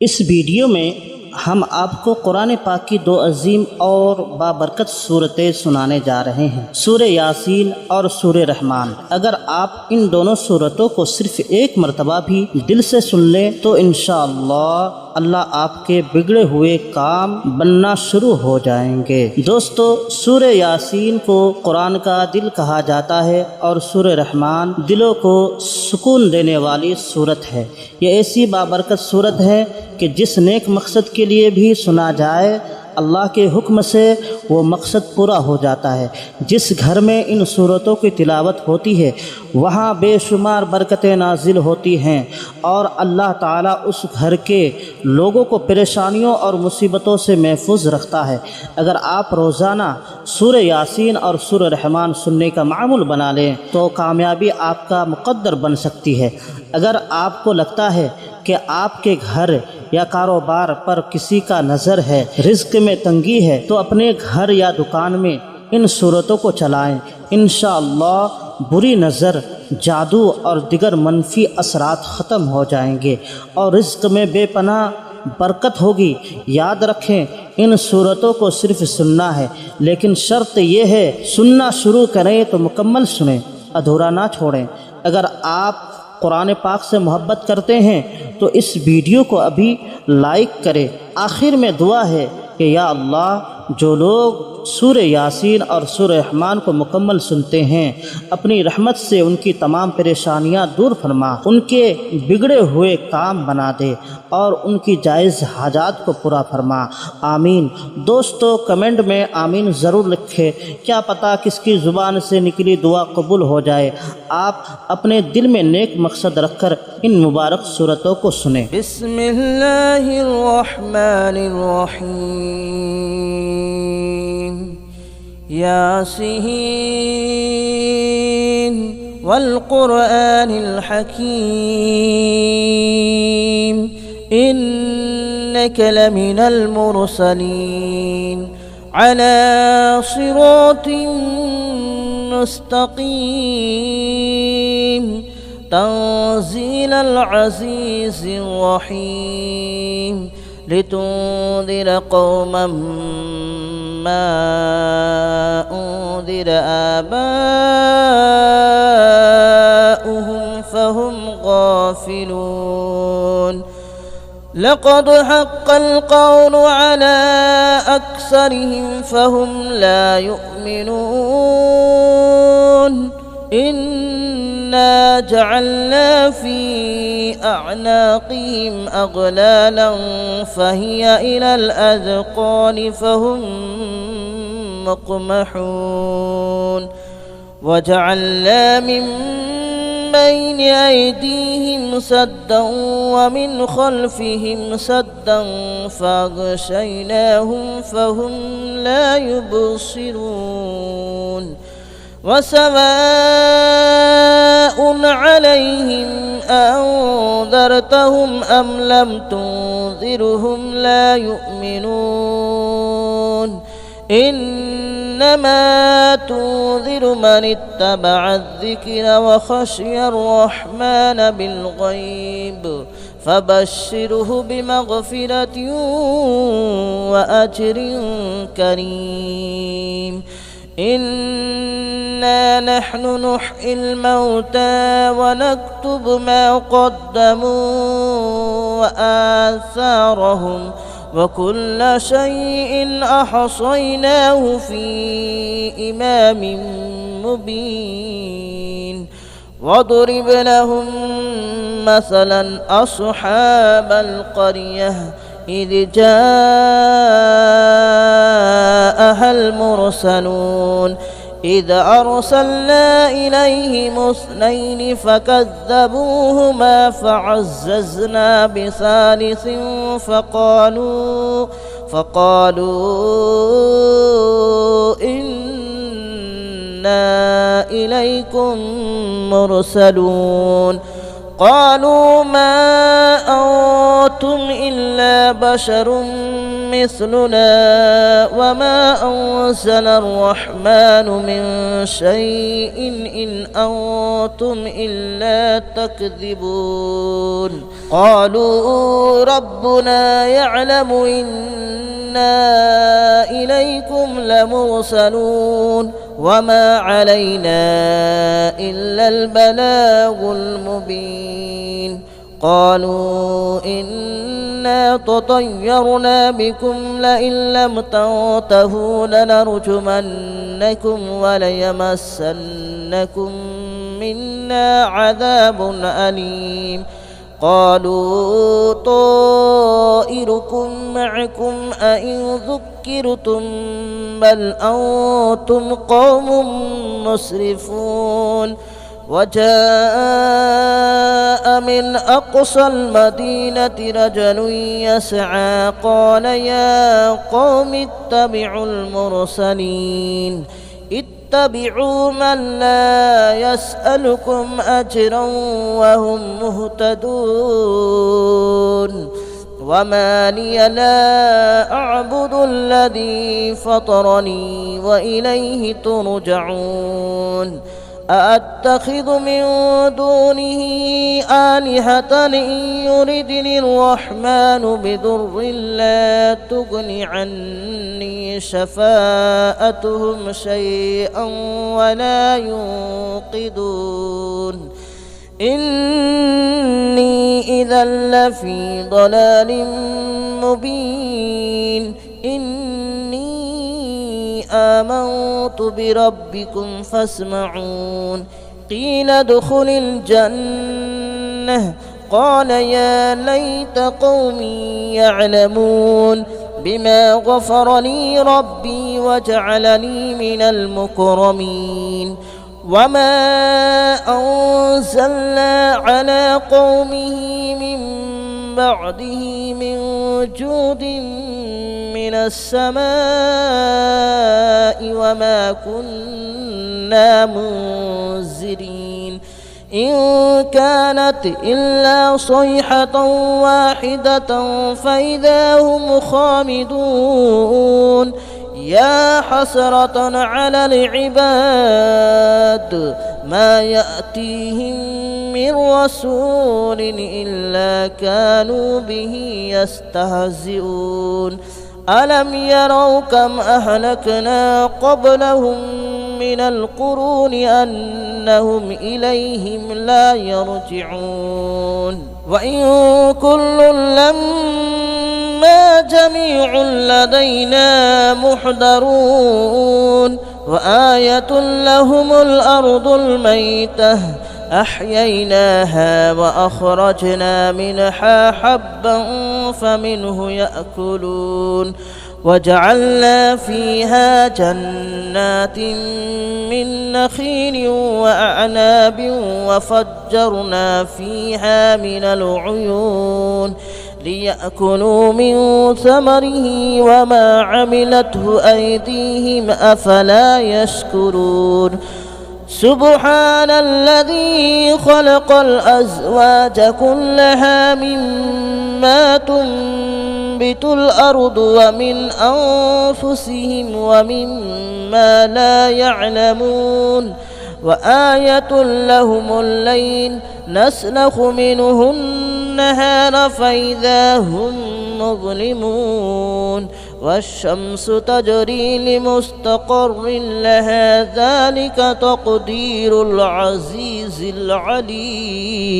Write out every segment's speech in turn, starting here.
इस वीडियो में हम आपको कुरान पाक की दो अजीम और बाबरकत सूरतें सुनाने जा रहे हैं, सूरह यासीन और सूरह रहमान। अगर आप इन दोनों सूरतों को सिर्फ एक मरतबा भी दिल से सुन लें तो इंशाअल्लाह अल्लाह आपके बिगड़े हुए काम बनना शुरू हो जाएंगे। दोस्तों, सूरह यासीन को कुरान का दिल कहा जाता है और सूरह रहमान दिलों को सुकून देने वाली सूरत है। ये ऐसी बाबरकत सूरत है कि जिस नेक मकसद के लिए भी सुना जाए अल्लाह के हुक्म से वो मकसद पूरा हो जाता है। जिस घर में इन सूरतों की तिलावत होती है वहाँ बेशुमार बरकतें नाजिल होती हैं और अल्लाह ताला उस घर के लोगों को परेशानियों और मुसीबतों से महफूज रखता है। अगर आप रोज़ाना सूरह यासीन और सूरह रहमान सुनने का मामूल बना लें तो कामयाबी आपका मुक़द्दर बन सकती है। अगर आपको लगता है कि आपके घर या कारोबार पर किसी का नज़र है, रिज़्क़ में तंगी है, तो अपने घर या दुकान में इन सूरतों को चलाएं। इंशाअल्लाह बुरी नज़र, जादू और दिगर मनफी असरात ख़त्म हो जाएंगे और रिज़्क़ में बेपनाह बरकत होगी। याद रखें, इन सूरतों को सिर्फ सुनना है, लेकिन शर्त यह है सुनना शुरू करें तो मुकम्मल सुनें, अधूरा ना छोड़ें। अगर आप कुरान पाक से मोहब्बत करते हैं तो इस वीडियो को अभी लाइक करें। आखिर में दुआ है कि या अल्लाह, जो लोग सूरह यासीन और सूरह रहमान को मुकम्मल सुनते हैं अपनी रहमत से उनकी तमाम परेशानियां दूर फरमा, उनके बिगड़े हुए काम बना दे और उनकी जायज़ हाजात को पूरा फरमा। आमीन। दोस्तों, कमेंट में आमीन ज़रूर लिखें, क्या पता किसकी ज़ुबान से निकली दुआ कबूल हो जाए। आप अपने दिल में नेक मकसद रखकर इन मुबारक सूरतों को सुने। बिस्मिल्लाहिर्रहमानिर्रहीम। यासीन वल क़ुरआनिल हकीम इन्नका लमिनल मुरसलीन अला सिरातिन मुस्तक़ीम तंज़ीलल अज़ीज़िर रहीम लितुंज़िर क़ौमन मा उन्ज़िर आबाउहुम फहुम गाफ़िलून। लक़द हक़्क़ल क़ौलु अला अक्सरिहिम फहुम ला युमिनून। इन्ना जअलना फ़ी अअनाक़िहिम अग़लालन फ़हिय इलल अज़क़ानि फ़हुम मुक़महून। वजअलना मिन बैन अयदीहिम सद्दन वमिन ख़ल्फ़िहिम सद्दन फ़अग़शयनाहुम फ़हुम ला युबसिरून। वसवाउन अलैहिम अअंज़रतहुम अम लम तुंज़िरहुम ला युमिनून। इन्नमा तुंज़िरु मन इत्तबअ अज़्ज़िक्र व ख़शिय अर्रहमान बिलग़ैब फ़बश्शिरहु बिमग़फ़िरतिन व अज्रिन करीम। इन्ना नहनु नुह्यिल मौता व नक्तुबु मा क़द्दमू व आसारहुम व कुल्ल शैइन अहसयनाहु फ़ी इमामिन मुबीन। वضرب لهم مثلا أصحاب القرية إذ جاءها المرسلون إذ أرسلنا إليهم اثنين فكذبوهما فعززنا بثالث فقالوا إنا إليكم مرسلون. قالوا ما أنتم إلا بشر مثلنا وما أنزل الرحمن من شيء إن أنتم إلا تكذبون قالوا ربنا يعلم إنا إليكم لمرسلون وما علينا إلا البلاغ المبين قالوا إنا تطيرنا بكم لئن لم تنتهوا لنرجمنكم وليمسنكم منا عذاب أليم قالوا طائركم معكم أئن ذكرتم بل أنتم قوم مسرفون وجاء من أقصى المدينة رجل يسعى قال يا قوم اتبعوا المرسلين اتبعوا من لا يسألكم أجرا وهم مهتدون وما لي لا أعبد الذي فطرني وإليه ترجعون أأتخذ من دونه آلهة إن يردني الرحمن بضر لا تغن عني شفاءتهم شيئا ولا ينقذون إني إذا لفي ضلال مبين آمنت بربكم فاسمعون قيل ادخل الجنة قال يا ليت قومي يعلمون بما غفر لي ربي وجعلني من المكرمين وما أنزلنا على قومه من بعده من جود من السماء وما كنا منزلين إن كانت إلا صيحة واحدة فإذا هم خامدون يا حسرة على العباد ما يأتيهم من رسول إلا كانوا به يستهزئون ألم يروا كم أهلكنا قبلهم من القرون أنهم إليهم لا يرجعون وإن كل لما جميع لدينا محضرون وآية لهم الأرض الميتة أحييناها وأخرجنا منها حبا فمنه يأكلون وجعلنا فيها جنات من نخيل وأعناب وفجرنا فيها من العيون ليأكلوا من ثمره وما عملته أيديهم أفلا يشكرون سبحان الذي خلق الأزواج كلها مما تنبت الأرض ومن أنفسهم ومما لا يعلمون وآية لهم الليل نسلخ منه النهار فإذا هم مظلمون والشمس تجري لمستقر لها ذلك تقدير العزيز العليم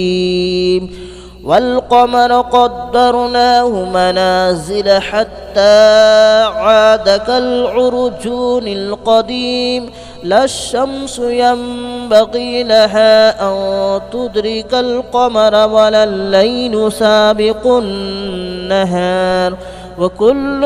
والقمر قدرناه منازل حتى عاد كالعرجون القديم لا الشمس ينبغي لها أن تدرك القمر ولا الليل سابق النهار وكل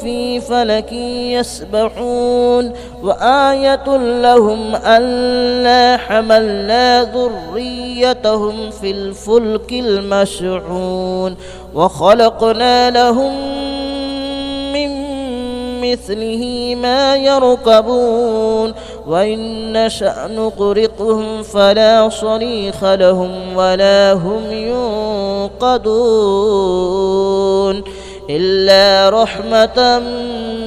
في فلك يسبحون وآية لهم ألا حملنا ذريتهم في الفلك المشحون وخلقنا لهم من مثله ما يركبون وإن نشأ نغرقهم فلا صريخ لهم ولا هم ينقذون إلا رحمة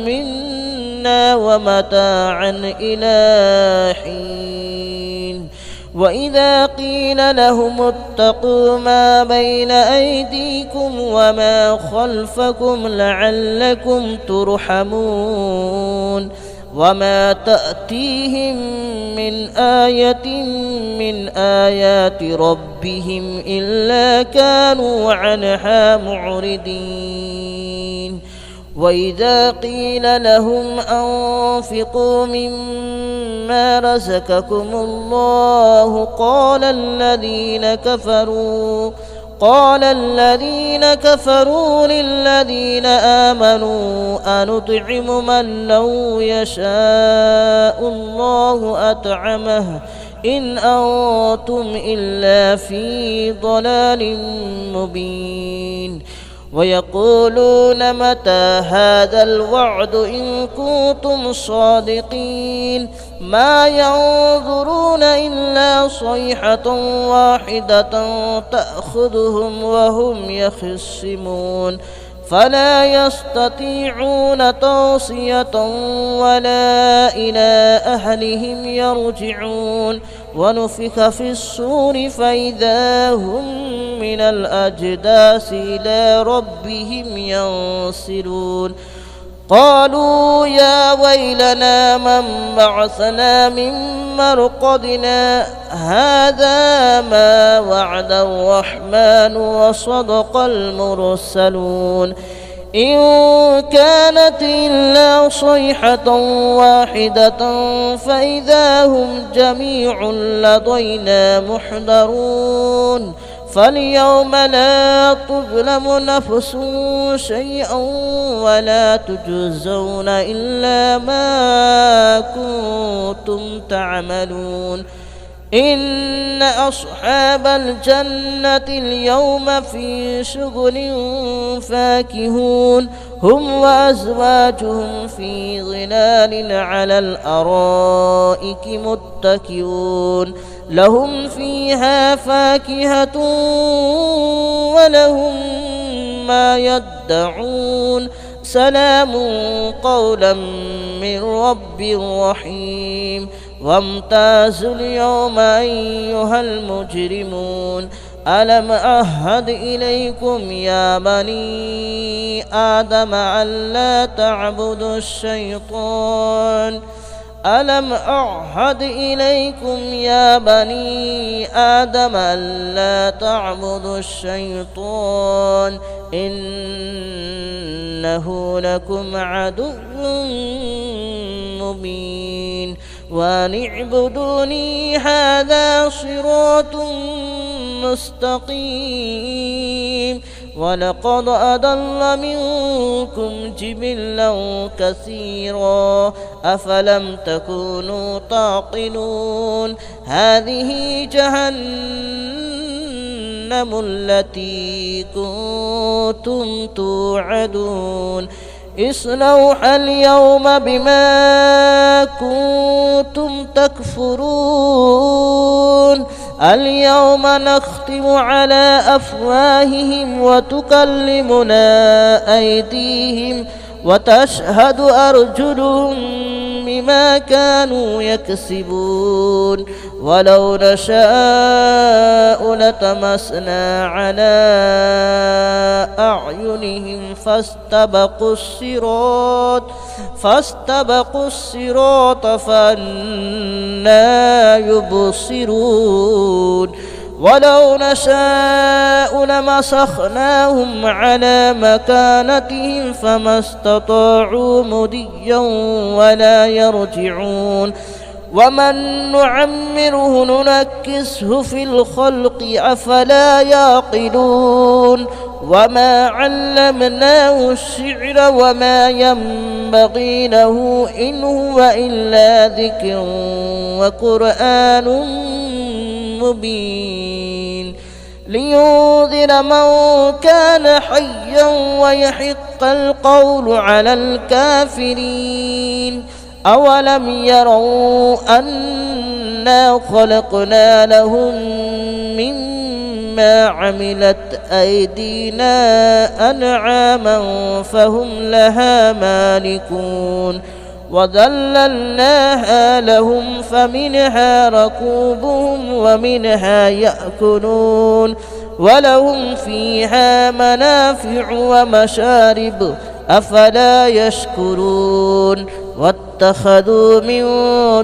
منا ومتاعا إلى حين وإذا قيل لهم اتقوا ما بين أيديكم وما خلفكم لعلكم ترحمون وما تأتيهم من آية من آيات ربهم إلا كانوا عنها معرضين وإذا قيل لهم أنفقوا مما رزقكم الله قال الذين كفروا للذين آمنوا أنطعم من لو يشاء الله أطعمه إن أنتم إلا في ضلال مبين ويقولون متى هذا الوعد إن كنتم صادقين ما ينظرون إلا صيحة واحدة تأخذهم وهم يخصمون فلا يستطيعون توصية ولا إلى أهلهم يرجعون ونفخ في الصور فإذا هم من الأجداث إلى ربهم ينسلون قالوا يا ويلنا من بعثنا من مرقدنا هذا ما وعد الرحمن وصدق المرسلون إن كانت إلا صيحة واحدة فإذا هم جميع لدينا محضرون فاليوم لا تظلم نفس شيئا ولا تجزون إلا ما كنتم تعملون إن أصحاب الجنة اليوم في شغل فاكهون هم وأزواجهم في ظلال على الأرائك متكئون لهم فيها فاكهة ولهم ما يدعون سلام قولا من رب رحيم وامتازوا اليوم أيها المجرمون ألم أعهد إليكم يا بني آدم ألا تعبدوا الشيطان ألم أعهد إليكم يا بني آدم ألا تعبدوا الشيطان إنه لكم عدو مبين وأن اعبدوني هذا صراط مستقيم ولقد أضل منكم جبلا كثيرا أفلم تكونوا تعقلون هذه جهنم التي كنتم توعدون اصلوها اليوم بما كنتم تكفرون اليوم نختم على أفواههم وتكلمنا أيديهم وتشهد أرجلهم بما كانوا يكسبون ولو نشاء لطمسنا على أعينهم فاستبقوا الصراط فأنى يبصرون ولو نشاء لمسخناهم على مكانتهم فما استطاعوا مضيا ولا يرجعون ومن نعمره ننكسه في الخلق أفلا يعقلون وما علمناه الشعر وما ينبغي له إن هو إلا ذكر وقرآن مبين لينذر من كان حيا ويحق القول على الكافرين أولم يروا أنا خلقنا لهم مما عملت أيدينا أنعاما فهم لها مالكون وذللناها لهم فمنها ركوبهم ومنها يأكلون ولهم فيها منافع ومشارب أفلا يشكرون واتخذوا من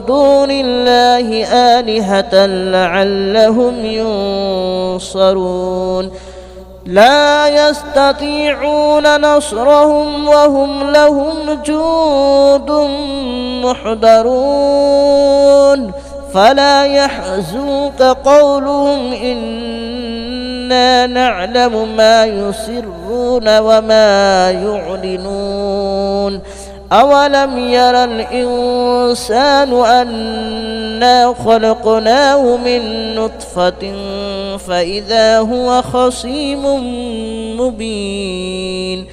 دون الله آلهة لعلهم ينصرون لا يستطيعون نصرهم وهم لهم جند محضرون فلا يحزنك قولهم إنا نعلم ما يسرون وما يعلنون أولم ير الإنسان أنا خلقناه من نطفة فإذا هو خصيم مبين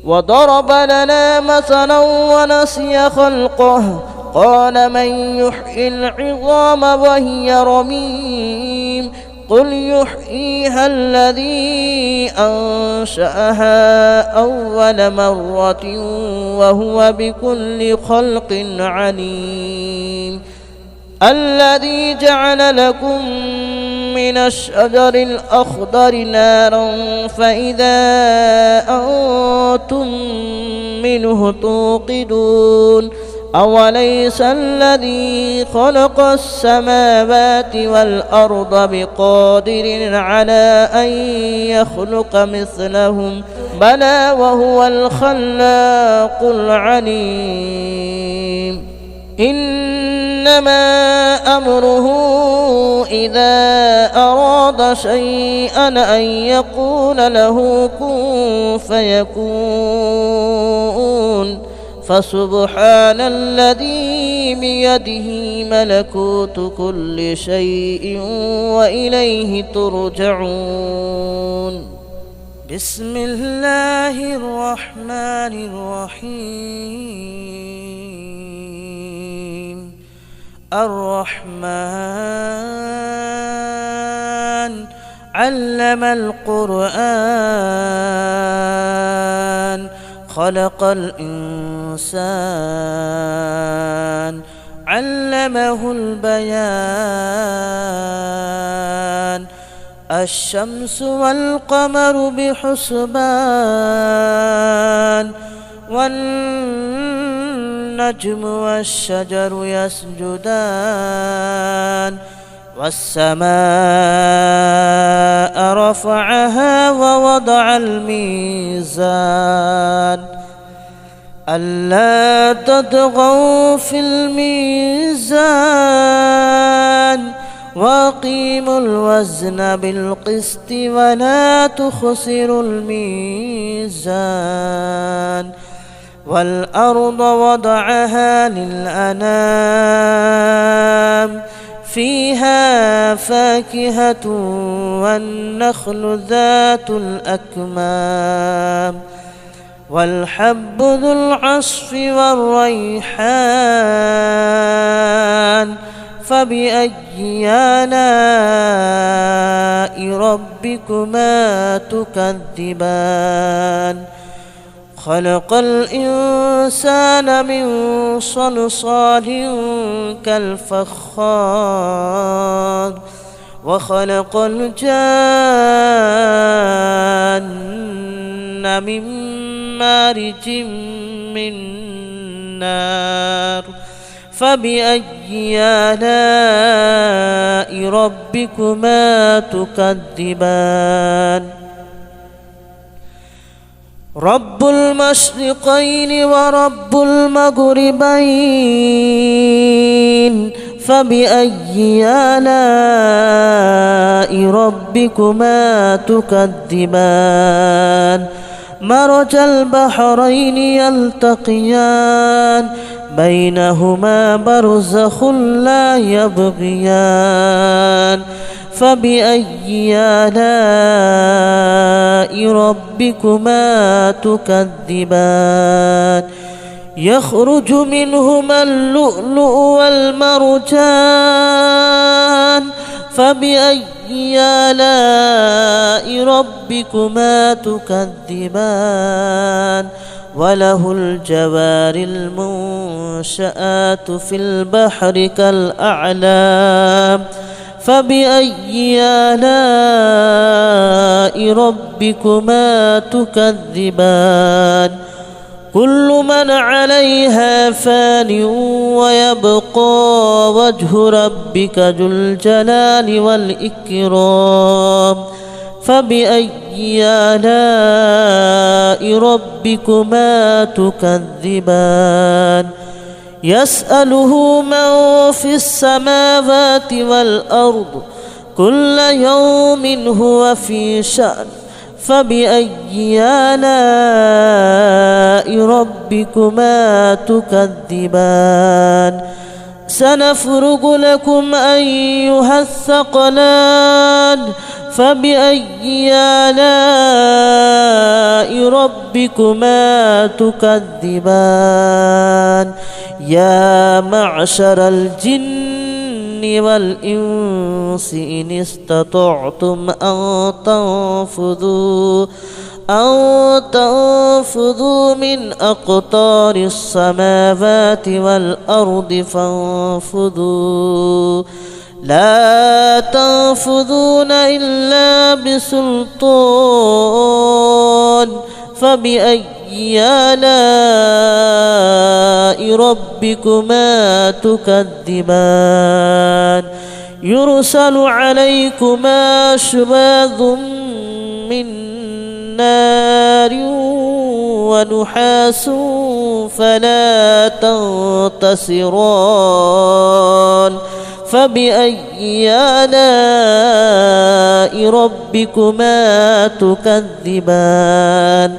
وضرب لنا مثلا ونسي خلقه قال من يحيي العظام وهي رميم قل يحييها الذي أنشأها أول مرة وهو بكل خلق عليم الذي جعل لكم من الشجر الأخضر نارا فإذا أنتم منه توقدون أوليس الذي خلق السماوات والأرض بقادر على أن يخلق مثلهم بلى وهو الخلاق العليم إنما أمره إذا أراد شيئا أن يقول له كن فيكون فسبحان الذي بيده ملكوت كل شيء وإليه ترجعون بسم الله الرحمن الرحيم الرحمن علم القرآن خلق الإنسان علمه البيان الشمس والقمر بحسبان والنجم والشجر يسجدان والسماء رفعها ووضع الميزان ألا تطغوا في الميزان وأقيموا الوزن بالقسط ولا تخسروا الميزان والأرض وضعها للأنام فيها فاكهة والنخل ذات الأكمام والحب ذو العصف والريحان فبأي آلاء ربكما تكذبان خلق الإنسان من صلصال كالفخار وخلق الجان من مارج من نار فبأي آلاء ربكما تكذبان رب المشرقين ورب المغربين فبأي آلاء ربكما تكذبان مرج البحرين يلتقيان بينهما برزخ لا يبغيان فبأي آلاء ربكما تكذبان يخرج منهما اللؤلؤ والمرجان فبأي آلاء ربكما تكذبان وله الجوار المنشآت في البحر كالأعلام فبأي آلاء ربكما تكذبان كل من عليها فان ويبقى وجه ربك ذو الجلال والإكرام فبأي آلاء ربكما تكذبان يسأله من في السماوات والأرض كل يوم هو في شأن فبأي آلاء ربكما تكذبان سنفرغ لكم أيها الثقلان فبأي آلاء ربكما تكذبان يا معشر الجن والإنس إن استطعتم أن تنفذوا من أقطار السماوات والأرض فانفذوا لا تنفذون إلا بسلطان فبأي آلاء ربكما تكذبان يرسل عليكما شواظ من نار ونحاس فلا تنتصران فبأي آلاء ربكما تكذبان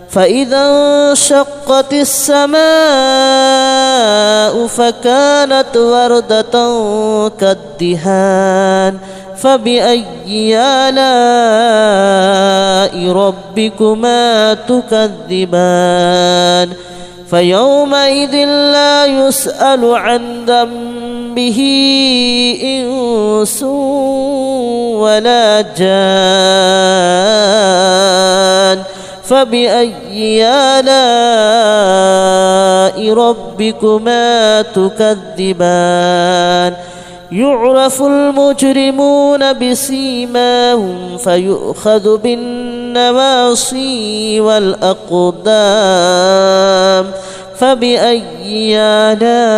فإذا انشقت السماء فكانت وردة كالدهان فبأي آلاء ربكما تكذبان فيومئذ لا يسأل عن ذنبه إنس ولا جان فبأي آلاء ربكما تكذبان يعرف المجرمون بسيماهم فيؤخذ بالنواصي والأقدام فبأي آلاء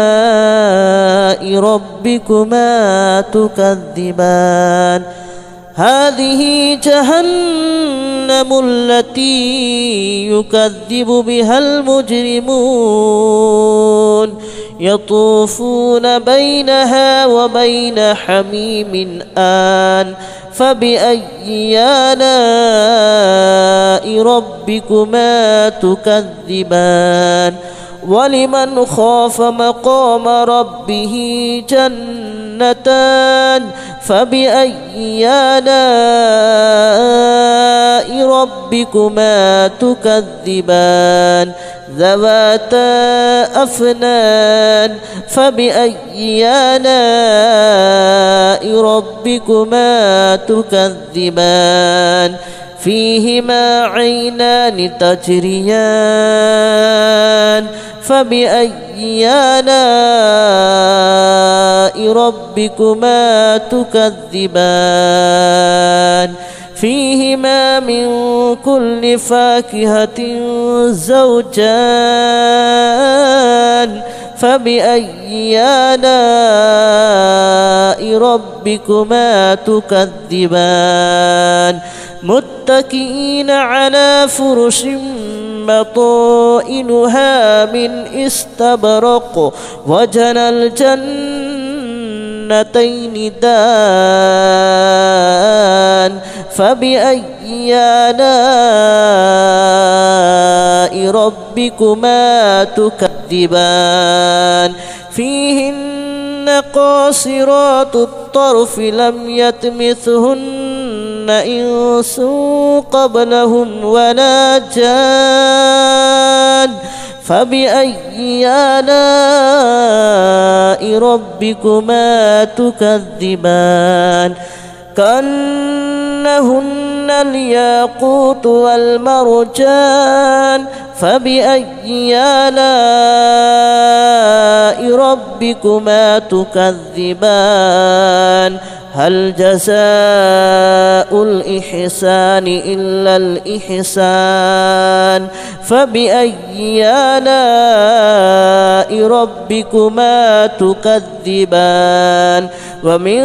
ربكما تكذبان هذه جهنم التي يكذب بها المجرمون يطوفون بينها وبين حميم آن فبأي آلاء ربكما تكذبان ولمن خاف مقام ربه جنتان فبأي آلاء ربكما تكذبان ذواتا أفنان فبأي آلاء ربكما تكذبان فيهما عينان تجريان فبأي آلاء ربكما تكذبان فيهما من كل فاكهة زوجان فبأي آلاء ربكما تكذبان متكئين على فرش بطائنها من استبرق وجنى الجنتين دان فبأي آلاء ربكما تكذبان فيهن قاصرات الطرف لم يطمثهن إنس قبلهم ولا جان فبأي آلاء ربكما تكذبان كأنهن الياقوت والمرجان فبأي آلاء ربكما تكذبان هل جزاء الإحسان إلا الإحسان فبأي آلاء ربكما تكذبان ومن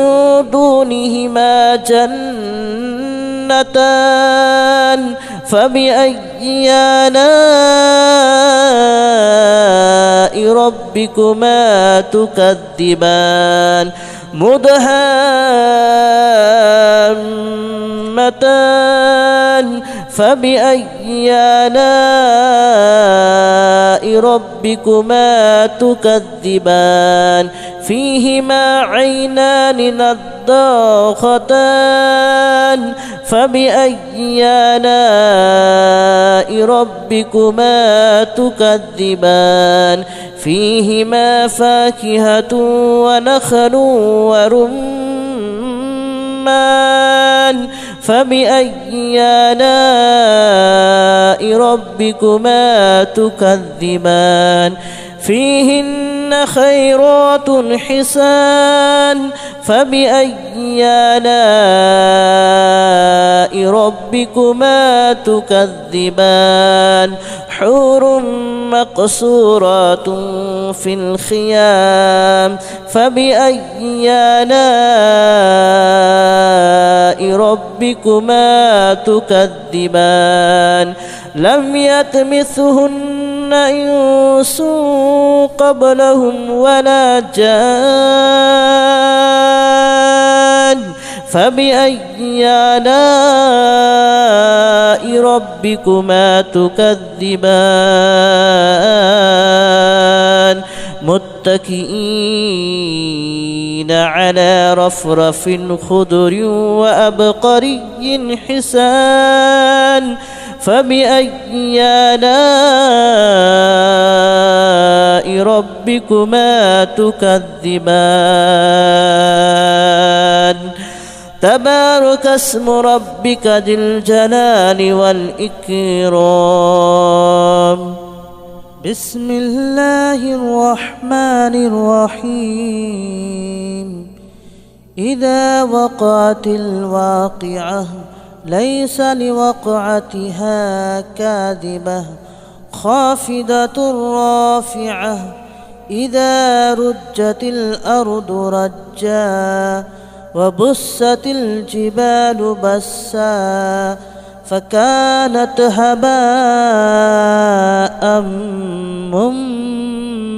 دونهما جنتان فبأي آلاء ربكما تكذبان مدهامتان فبأي آلاء ربكما تكذبان فيهما عينان نضاختان فبأي آلاء ربكما تكذبان فيهما فاكهة ونخل ورمان فبأي آلاء ربكما تكذبان فيهن خيرات حسان فبأي آلاء ربكما تكذبان حور مقصورات في الخيام فبأي آلاء ربكما تكذبان لم يطمثهن إنس قبلهم ولا جان فبأي آلاء ربكما تكذبان متكئين على رفرف خضر وأبقري حسان فبأي آلاء ربكما تكذبان تبارك اسم ربك ذي الجلال والإكرام بسم الله الرحمن الرحيم إذا وقعت الواقعة ليس لوقعتها كاذبة خافضة رافعة إذا رجت الأرض رجا وبست الجبال بسا فكانت هباء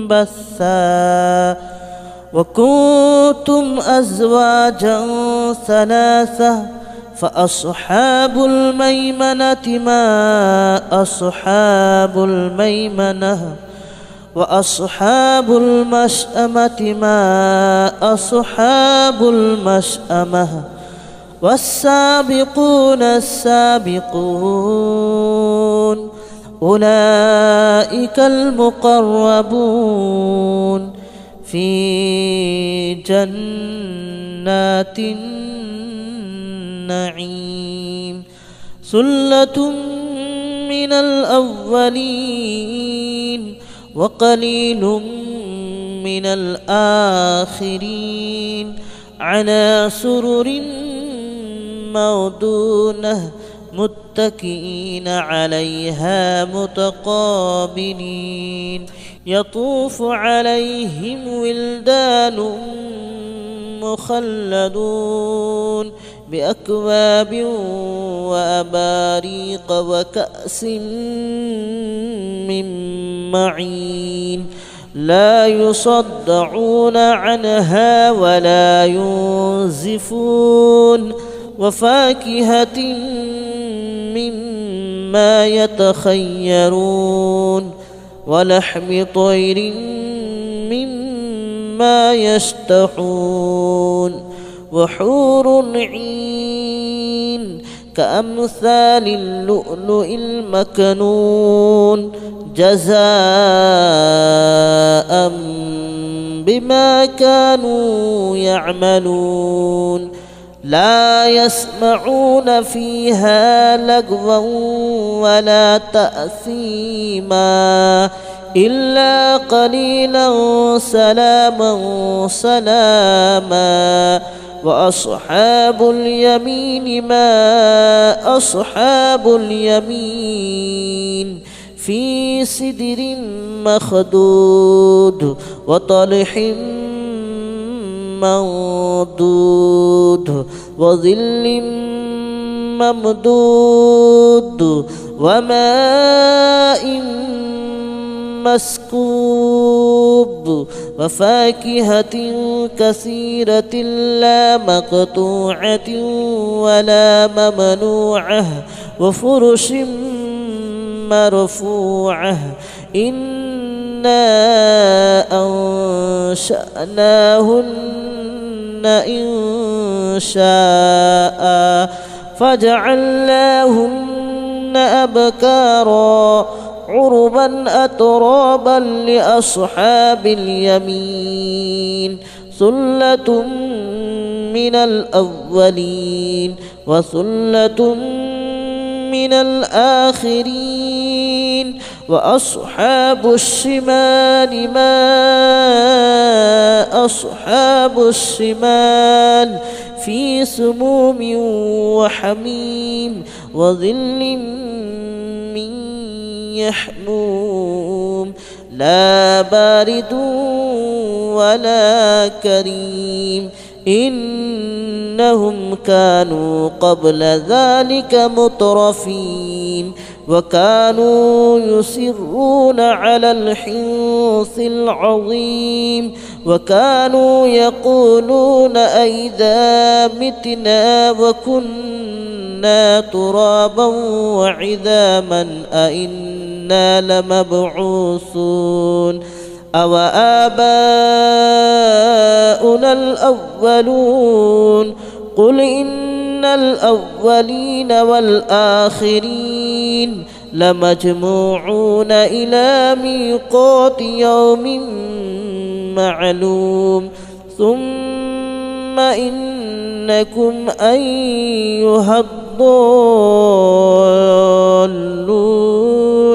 منبثا وكنتم أزواجا ثلاثة فأصحاب الميمنة ما أصحاب الميمنة وأصحاب المشأمة ما أصحاب المشأمة والسابقون السابقون أولئك المقربون في جنات النعيم ثلة من الأولين وقليل من الآخرين على سرر موضونة متكئين عليها متقابلين يطوف عليهم ولدان مخلدون بأكواب وأباريق وكأس من معين لا يصدعون عنها ولا ينزفون وفاكهة مما يتخيرون ولحم طير مما ما يشتهون وحور عين كأمثال اللؤلؤ المكنون جزاء بما كانوا يعملون لا يسمعون فيها لغوا ولا تأثيما إلا قليلا سلاما سلاما وأصحاب اليمين ما أصحاب اليمين في سدر مخدود وطلح منضود وظل ممدود وماء مسكوب وفاكهة كثيرة لا مقطوعة ولا ممنوعة وفرش مرفوعة إنا أنشأناهن إن شاء فجعلناهن أبكارا عربا أترابا لأصحاب اليمين ثلة من الأولين وثلة من الآخرين وأصحاب الشمال ما أصحاب الشمال في سموم وحميم وظل من يحموم لا بارد ولا كريم إنهم كانوا قبل ذلك مترفين وكانوا يصرون على الحنث العظيم وكانوا يقولون أئذا متنا وكنا ترابا وعظاما أئنا لمبعوثون أو آباؤنا الأولون قل إن الأولين والآخرين لمجموعون إلى ميقات يوم معلوم ثم إنكم أيها الضالون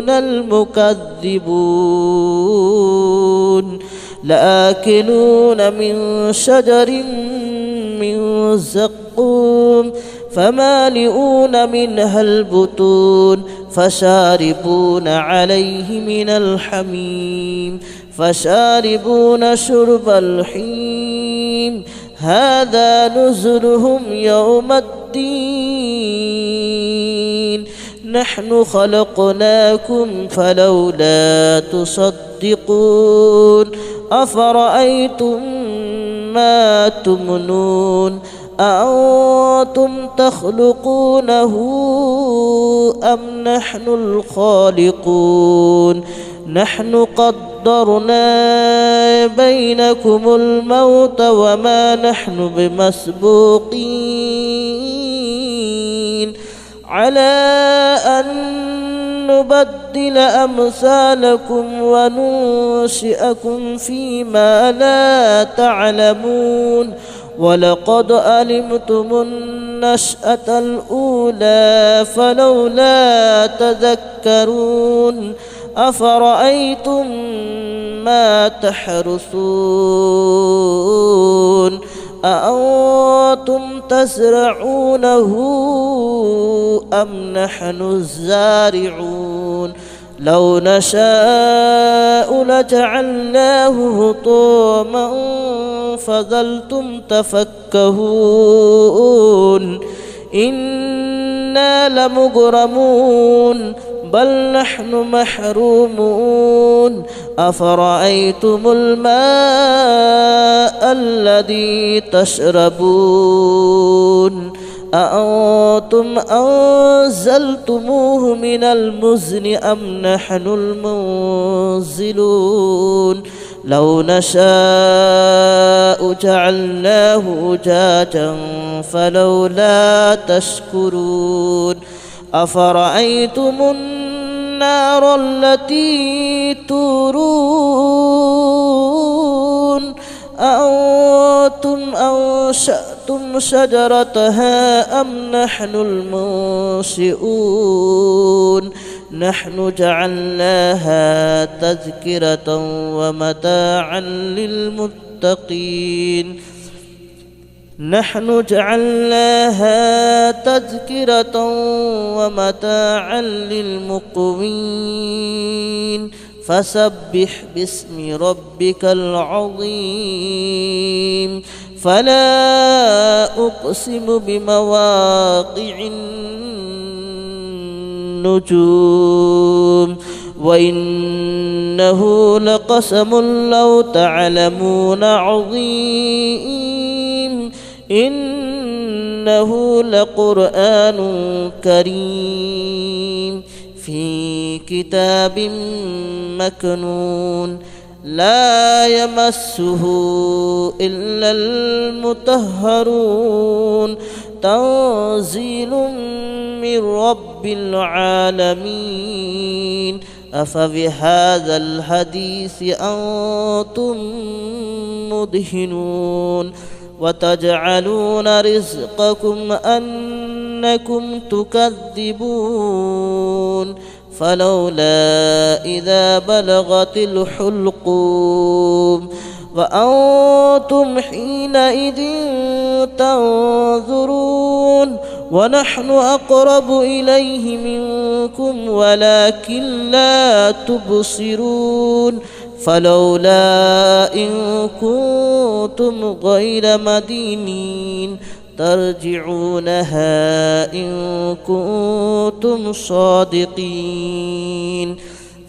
المكذبون لآكلون من شجر من زقوم فمالئون منها البطون فشاربون عليه من الحميم فشاربون شرب الحميم هذا نزلهم يوم الدين نحن خلقناكم فلولا تصدقون أفرأيتم ما تمنون أأنتم تخلقونه أم نحن الخالقون نحن قدرنا بينكم الموت وما نحن بمسبوقين على أن نبدل أمثالكم وننشئكم فيما لا تعلمون ولقد علمتم النشأة الأولى فلولا تذكرون أفرأيتم ما تحرثون أأنتم تزرعونه أم نحن الزارعون لو نشاء لجعلناه هطاما فظلتم تفكهون إنا لمغرمون بل نحن محرومون أفرأيتم الماء الذي تشربون أأنتم أنزلتموه من المزن أم نحن المنزلون لو نشاء جعلناه أجاجا فلولا تشكرون أفرأيتم النار التي تورون أأنتم أنشأتم شجرتها أم نحن المنشئون نحن جعلناها تذكرة ومتاعا للمتقين نحن جعلناها تذكرة ومتاعا للمقوين فسبح باسم ربك العظيم فلا أقسم بمواقع النجوم وإنه لقسم لو تعلمون عظيم إنه لقرآن كريم في كتاب مكنون لا يمسه إلا المطهرون تنزيل من رب العالمين أفبهذا الحديث أنتم مدهنون وتجعلون رزقكم أنكم تكذبون فلولا إذا بلغت الحلقوم وأنتم حينئذ تنظرون ونحن أقرب إليه منكم ولكن لا تبصرون فلولا إن كنتم غير مدينين ترجعونها إن كنتم صادقين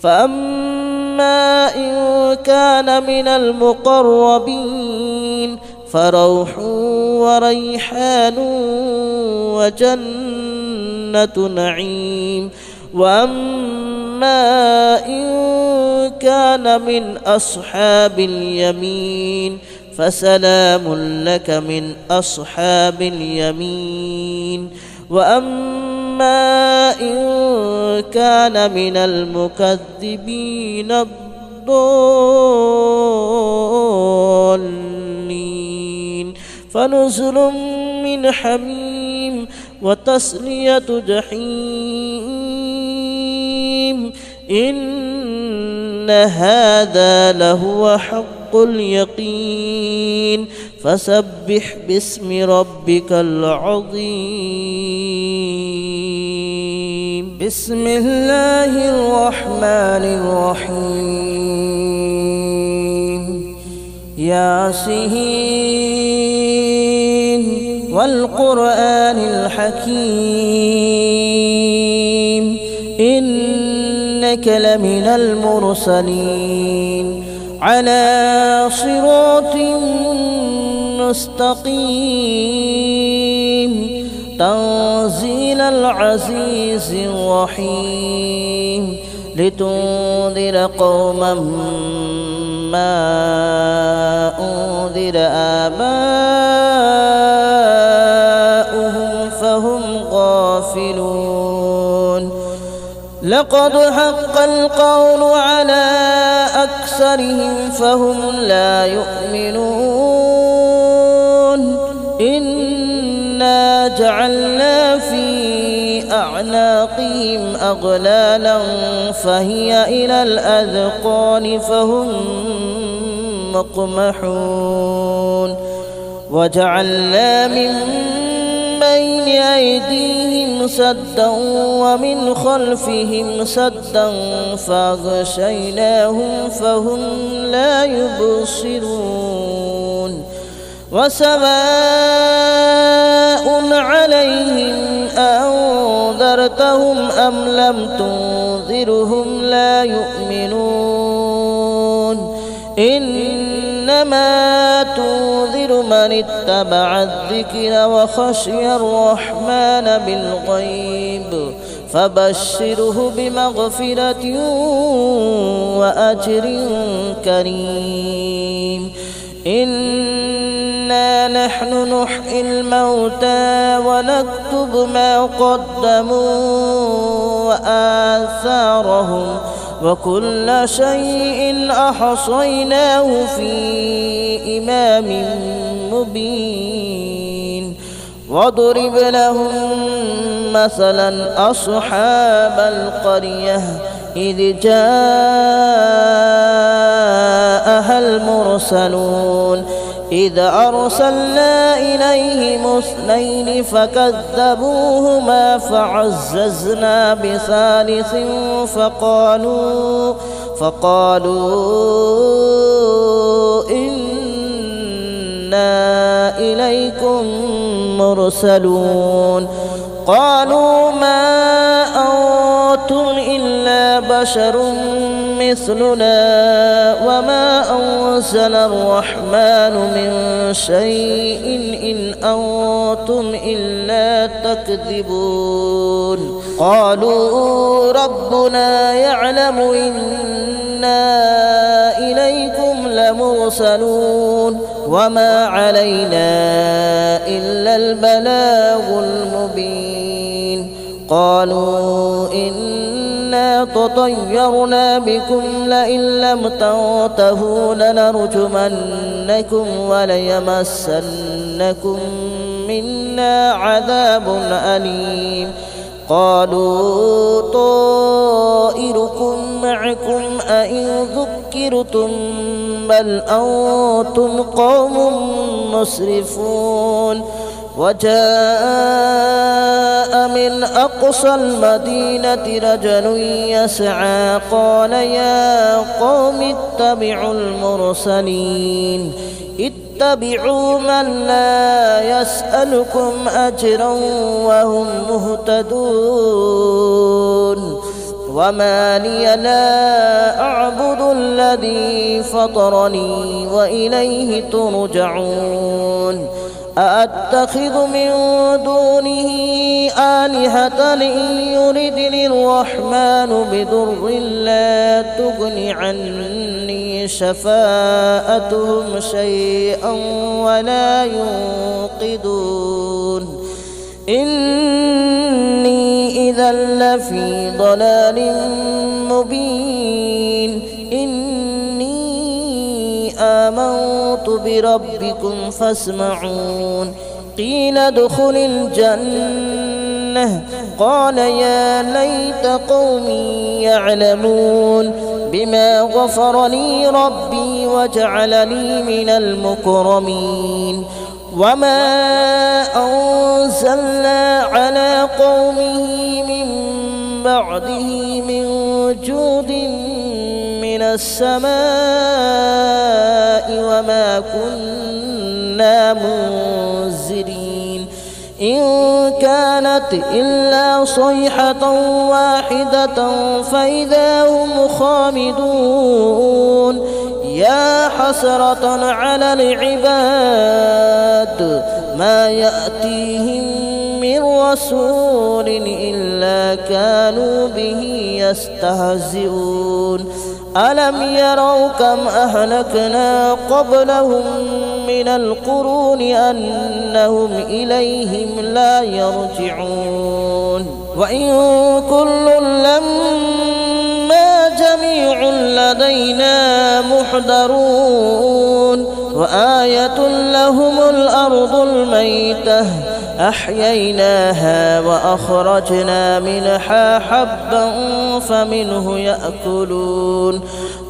فأما إن كان من المقربين فروح وريحان وجنة نعيم وأما إن كان من أصحاب اليمين فسلام لك من أصحاب اليمين وأما إن كان من المكذبين الضالين فنزل من حميم وتصلية جحيم إن هذا لهو حق اليقين فسبح باسم ربك العظيم بسم الله الرحمن الرحيم ياسين والقرآن الحكيم إنك لمن المرسلين على صراط مستقيم تنزيل العزيز الرحيم لتنذر قوما ما أنذر آباؤهم فهم غافلون لقد حق القول على أكثرهم فهم لا يؤمنون إنا جعلنا في أعناقهم أغلالا فهي إلى الأذقان فهم مقمحون وجعلنا من بين أيديهم سدا ومن خلفهم سدا فأغشيناهم فهم لا يبصرون وسواء عليهم أنذرتهم أم لم تنذرهم لا يؤمنون إنما تنذر من اتبع الذكر وخشي الرحمن بالغيب فبشره بمغفرة وأجر كريم. إنا نحن نحيي الموتى ونكتب ما قدموا وآثارهم وكل شيء أحصيناه في إمام مبين. واضرب لهم مثلا أصحاب القرية إذ جاءها المرسلون إذ أرسلنا إليهم اثنين فكذبوهما فعززنا بثالث فقالوا إنا إليكم مرسلون. قالوا ما أنتم إلا بشر مثلنا وما أنزل الرحمن من شيء إن أنتم إلا تكذبون. قالوا ربنا يعلم إنا إليكم لمرسلون وما علينا إلا البلاغ المبين. قالوا إنا تطيرنا بكم لئن لم تنتهوا لنرجمنكم وليمسنكم منا عذاب أليم. قالوا طائركم معكم أئن ذكرتم بل أنتم قوم مسرفون. وجاء من أقصى المدينة رجل يسعى قال يا قوم اتبعوا المرسلين اتبعوا من لا يسألكم أجرا وهم مهتدون. وما لي لا أعبد الذي فطرني وإليه ترجعون. أأتخذ من دونه آلهة إن يردني الرحمن بضر لا تغن عني شفاءتهم شيئا ولا ينقذون. إني إذا لفي ضلال مبين. آمنت بربكم فاسمعون. قيل ادخل الجنة قال يا ليت قومي يعلمون بما غفر لي ربي وجعلني من المكرمين. وما أنزلنا على قومه من بعده من جود من السماء وما كنا منزلين. إن كانت إلا صيحة واحدة فإذا هم خامدون. يا حسرة على العباد ما يأتيهم من رسول إلا كانوا به يستهزئون. ألم يروا كم أهلكنا قبلهم من القرون أنهم إليهم لا يرجعون. وإن كل لما جميع لدينا محضرون. وآية لهم الأرض الميتة أحييناها وأخرجنا منها حبا فمنه يأكلون.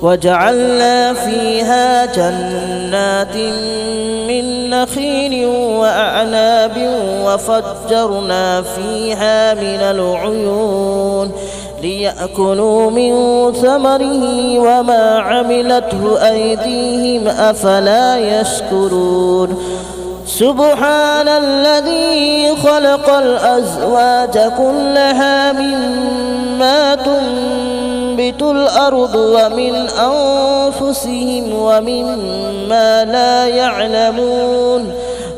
وجعلنا فيها جنات من نخيل وأعناب وفجرنا فيها من العيون ليأكلوا من ثمره وما عملته أيديهم أفلا يشكرون. سبحان الذي خلق الأزواج كلها مما تنبت الأرض ومن أنفسهم ومما لا يعلمون.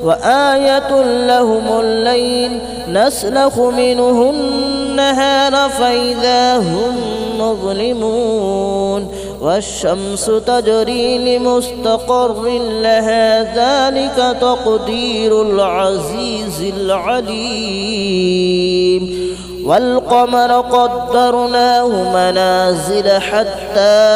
وآية لهم الليل نسلخ منه النهار فإذا هم مظلمون والشمس تجري لمستقر لها ذلك تقدير العزيز العليم والقمر قدرناه منازل حتى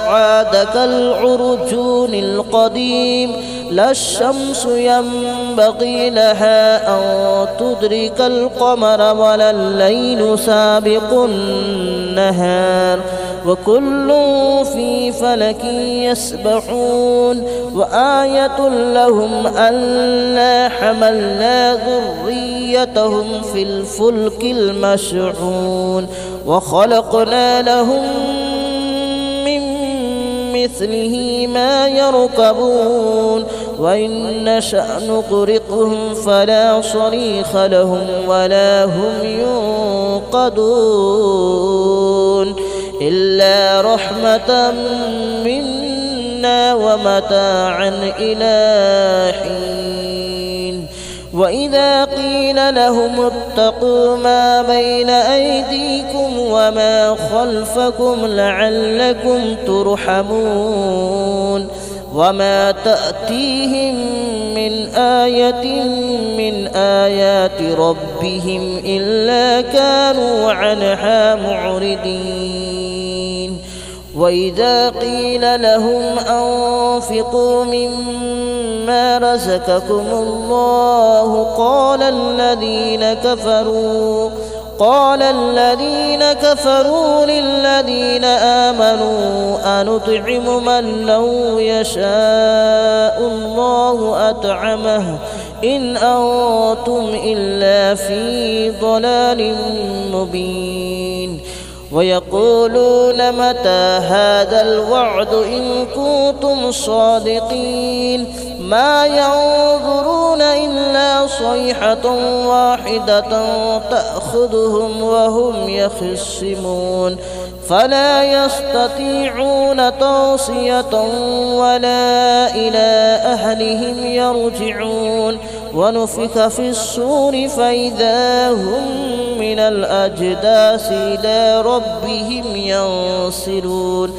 عاد كالعرجون القديم لا الشمس ينبغي لها أن تدرك القمر ولا الليل سابق النهار وكل في فلك يسبحون وآية لهم ألا حملنا ذريتهم في الفلك المشحون وخلقنا لهم من مثله ما يركبون وإن نشأ نغرقهم فلا صريخ لهم ولا هم ينقذون إلا رحمة منا ومتاعا إلى حين وإذا قيل لهم اتقوا ما بين أيديكم وما خلفكم لعلكم ترحمون وما تأتيهم من آية من آيات ربهم إلا كانوا عنها معرضين وإذا قيل لهم أنفقوا مما رزقكم الله قال الذين كفروا للذين آمنوا أنطعم من لو يشاء الله أطعمه إن أنتم إلا في ضلال مبين ويقولون متى هذا الوعد إن كنتم صادقين ما ينظرون إلا صيحة واحدة تأخذهم وهم يخصمون فلا يستطيعون توصية ولا إلى أهلهم يرجعون ونفخ في الصور فإذا هم من الأجداث إلى ربهم ينسلون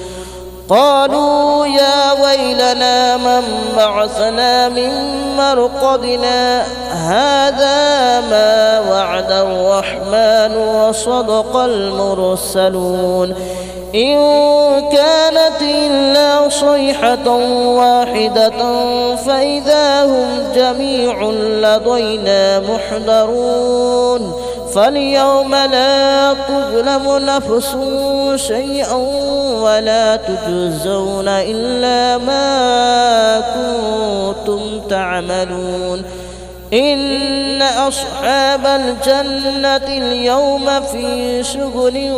قالوا يا ويلنا من بعثنا من مرقدنا هذا ما وعد الرحمن وصدق المرسلون إن كانت إلا صيحة واحدة فإذا هم جميع لدينا محضرون فاليوم لا تظلم نفس شيئا ولا تجزون إلا ما كنتم تعملون إن أصحاب الجنة اليوم في شغل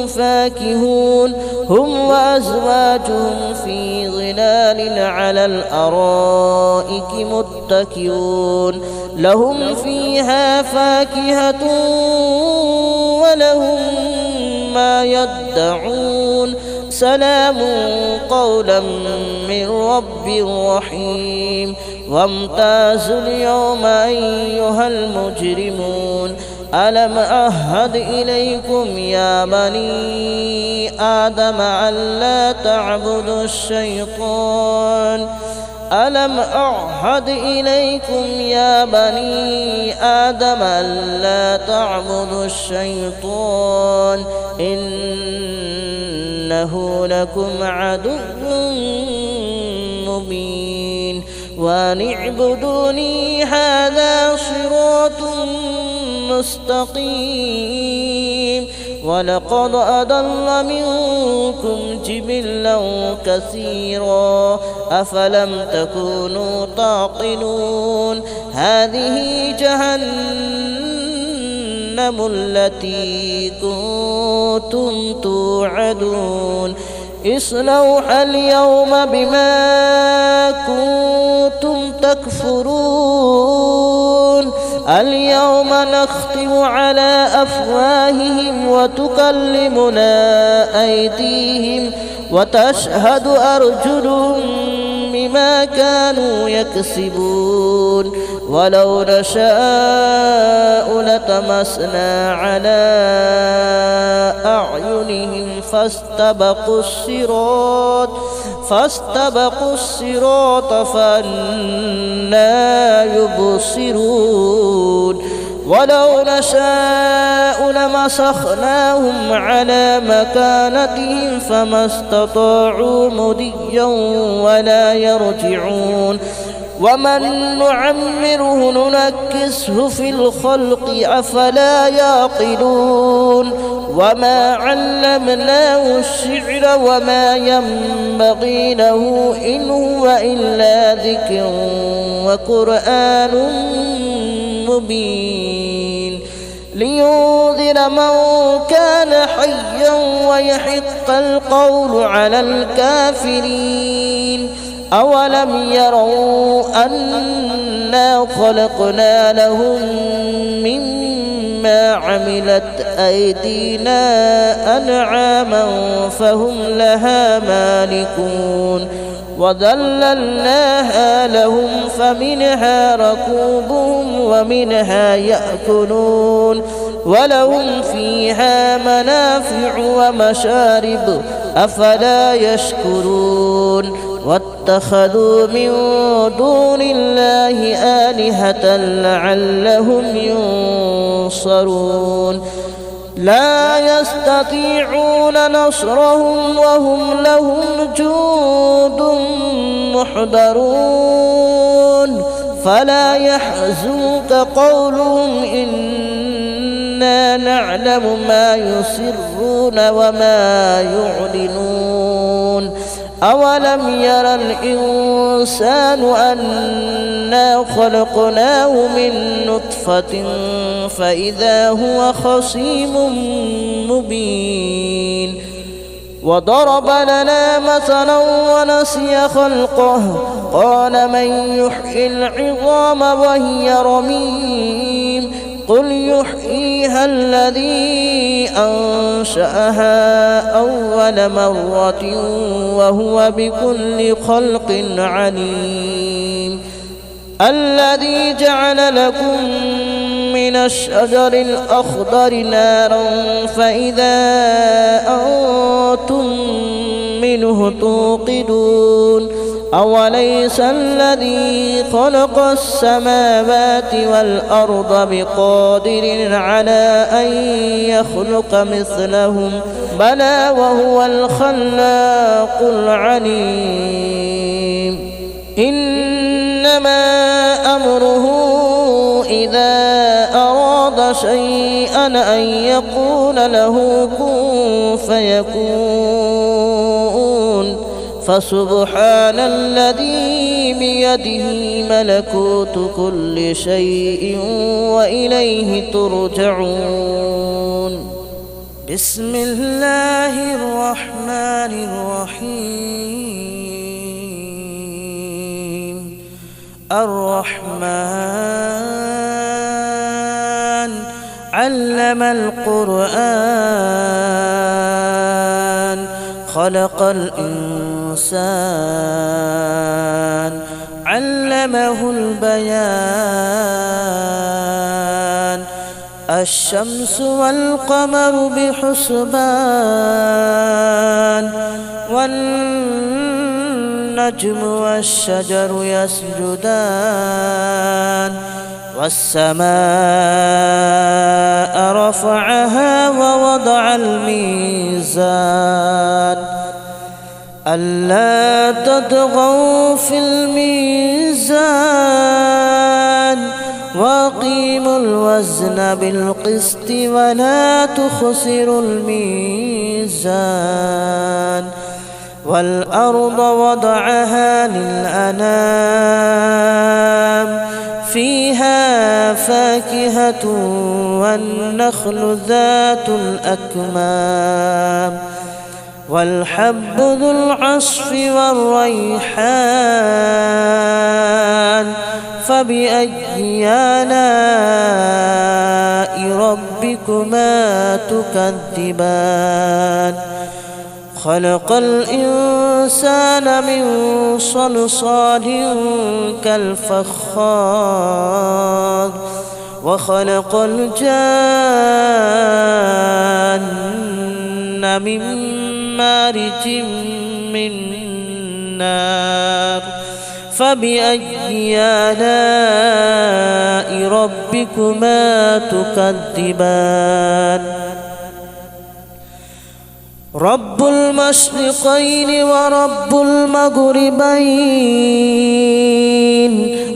فاكهون هم وأزواجهم في ظلال على الأرائك متكئون لهم فيها فاكهة ولهم ما يدعون سلام قولا من رب رحيم وامتازوا اليوم أيها المجرمون ألم أعهد إليكم يا بني آدم ألا تعبدوا الشيطان ألم أعهد إليكم يا بني آدم ألا تعبدوا الشيطان إنه لكم عدو مبين وأن اعبدوني هذا صراط مستقيم ولقد أضل منكم جبلا كثيرا أفلم تكونوا تعقلون هذه جهنم التي كنتم توعدون اصلوها اليوم بما كنتم تكفرون اليوم نختم على أفواههم وتكلمنا أيديهم وتشهد أرجلهم بما كانوا يكسبون ولو نشاء لطمسنا على أعينهم فاستبقوا الصراط فأنى يبصرون ولو نشاء لمسخناهم على مكانتهم فما استطاعوا مضيا ولا يرجعون ومن نعمره ننكسه في الخلق أفلا يعقلون وما علمناه الشعر وما ينبغي له إن هو إلا ذكر وقرآن مبين لينذر من كان حيا ويحق القول على الكافرين أولم يروا أنا خلقنا لهم مما عملت أيدينا أنعاما فهم لها مالكون وذللناها لهم فمنها ركوبهم ومنها يأكلون ولهم فيها منافع ومشارب أفلا يشكرون واتخذوا من دون الله آلهة لعلهم ينصرون لا يستطيعون نصرهم وهم لهم جند محضرون فلا يحزنك قولهم إنا نعلم ما يسرون وما يعلنون أولم ير الإنسان أنا خلقناه من نطفة فإذا هو خصيم مبين وضرب لنا مثلا ونسي خلقه قال من يحيي العظام وهي رميم قل يحييها الذي أنشأها أول مرة وهو بكل خلق عليم الذي جعل لكم من الشجر الأخضر نارا فإذا أنتم منه توقدون أوليس الذي خلق السماوات والأرض بقادر على أن يخلق مثلهم بلى وهو الخلاق العليم إنما أمره إذا أراد شيئا أن يقول له كن فيكون فسبحان الذي بيده ملكوت كل شيء وإليه ترجعون بسم الله الرحمن الرحيم الرحمن علم القرآن خلق الإنسان علمه البيان الشمس والقمر بحسبان والنجم والشجر يسجدان والسماء رفعها ووضع الميزان ألا تطغوا في الميزان وأقيموا الوزن بالقسط ولا تخسروا الميزان والأرض وضعها للأنام فيها فاكهة والنخل ذات الأكمام والحب ذو العصف والريحان فبأي آلاء ربكما تكذبان خلق الإنسان من صلصال كالفخار وخلق الجان من مارج من نار فبأي آلاء ربكما تكذبان رب المشرقين ورب المغربين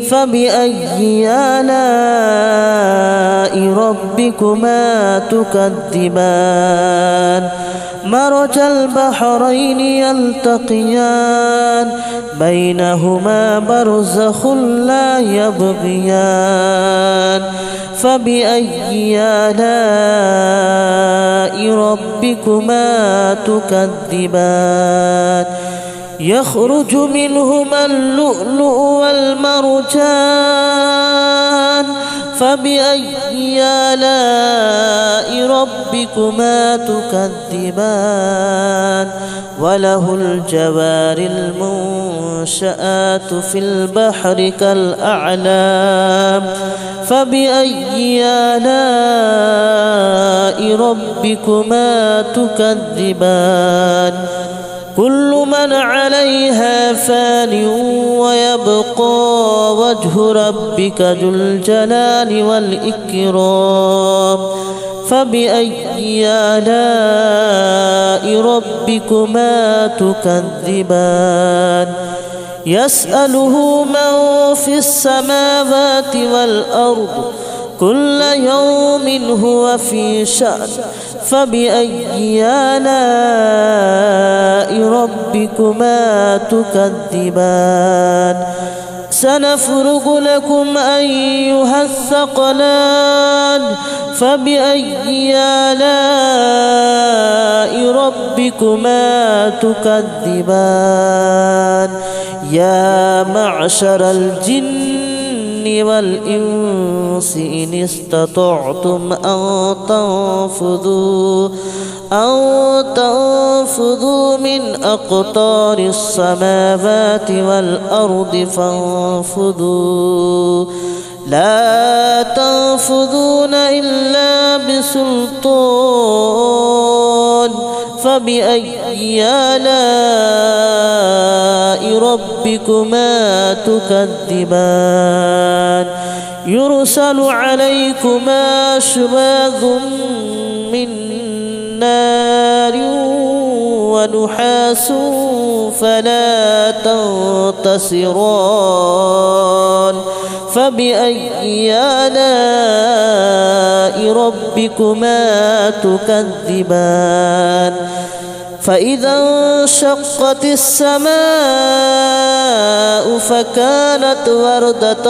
فبأي آلاء ربكما تكذبان مرج البحرين يلتقيان بينهما برزخ لا يبغيان فبأي آلاء ربكما تكذبان يخرج منهما اللؤلؤ والمرجان فبأي آلاء ربكما تكذبان وله الجوار المنشآت في البحر كالأعلام فبأي آلاء ربكما تكذبان كل من عليها فان ويبقى وجه ربك ذو الجلال والإكرام فبأي آلاء ربكما تكذبان يسأله من في السماوات والأرض كل يوم هو في شأن فبأي آلاء ربكما تكذبان سنفرغ لكم أيها الثقلان فبأي آلاء ربكما تكذبان يا معشر الجن والإنس إن استطعتم أن تنفذوا من أقطار السماوات والأرض فانفذوا لا تنفذون إلا بسلطان فبأي آلاء ربكما تكذبان يرسل عليكما شواظ من نار ونحاس فلا تنتصران فبأي آلاء ربكما تكذبان فإذا انشقت السماء فكانت وردة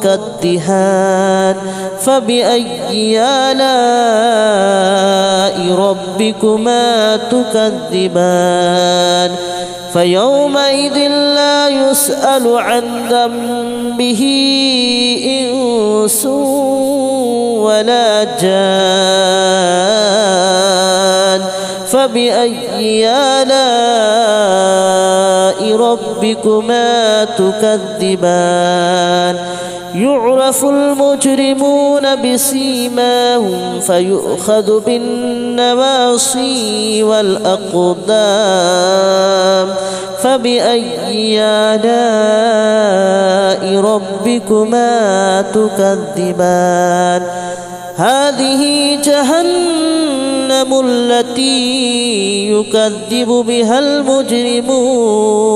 كالدهان فبأي آلاء ربكما تكذبان فيومئذ لا يسأل عن ذنبه إنس ولا جان فبأي آلاء ربكما تكذبان يعرف المجرمون بسيماهم فيؤخذ بالنواصي والأقدام فبأي آلاء ربكما تكذبان هذه جهنم التي يكذب بها المجرمون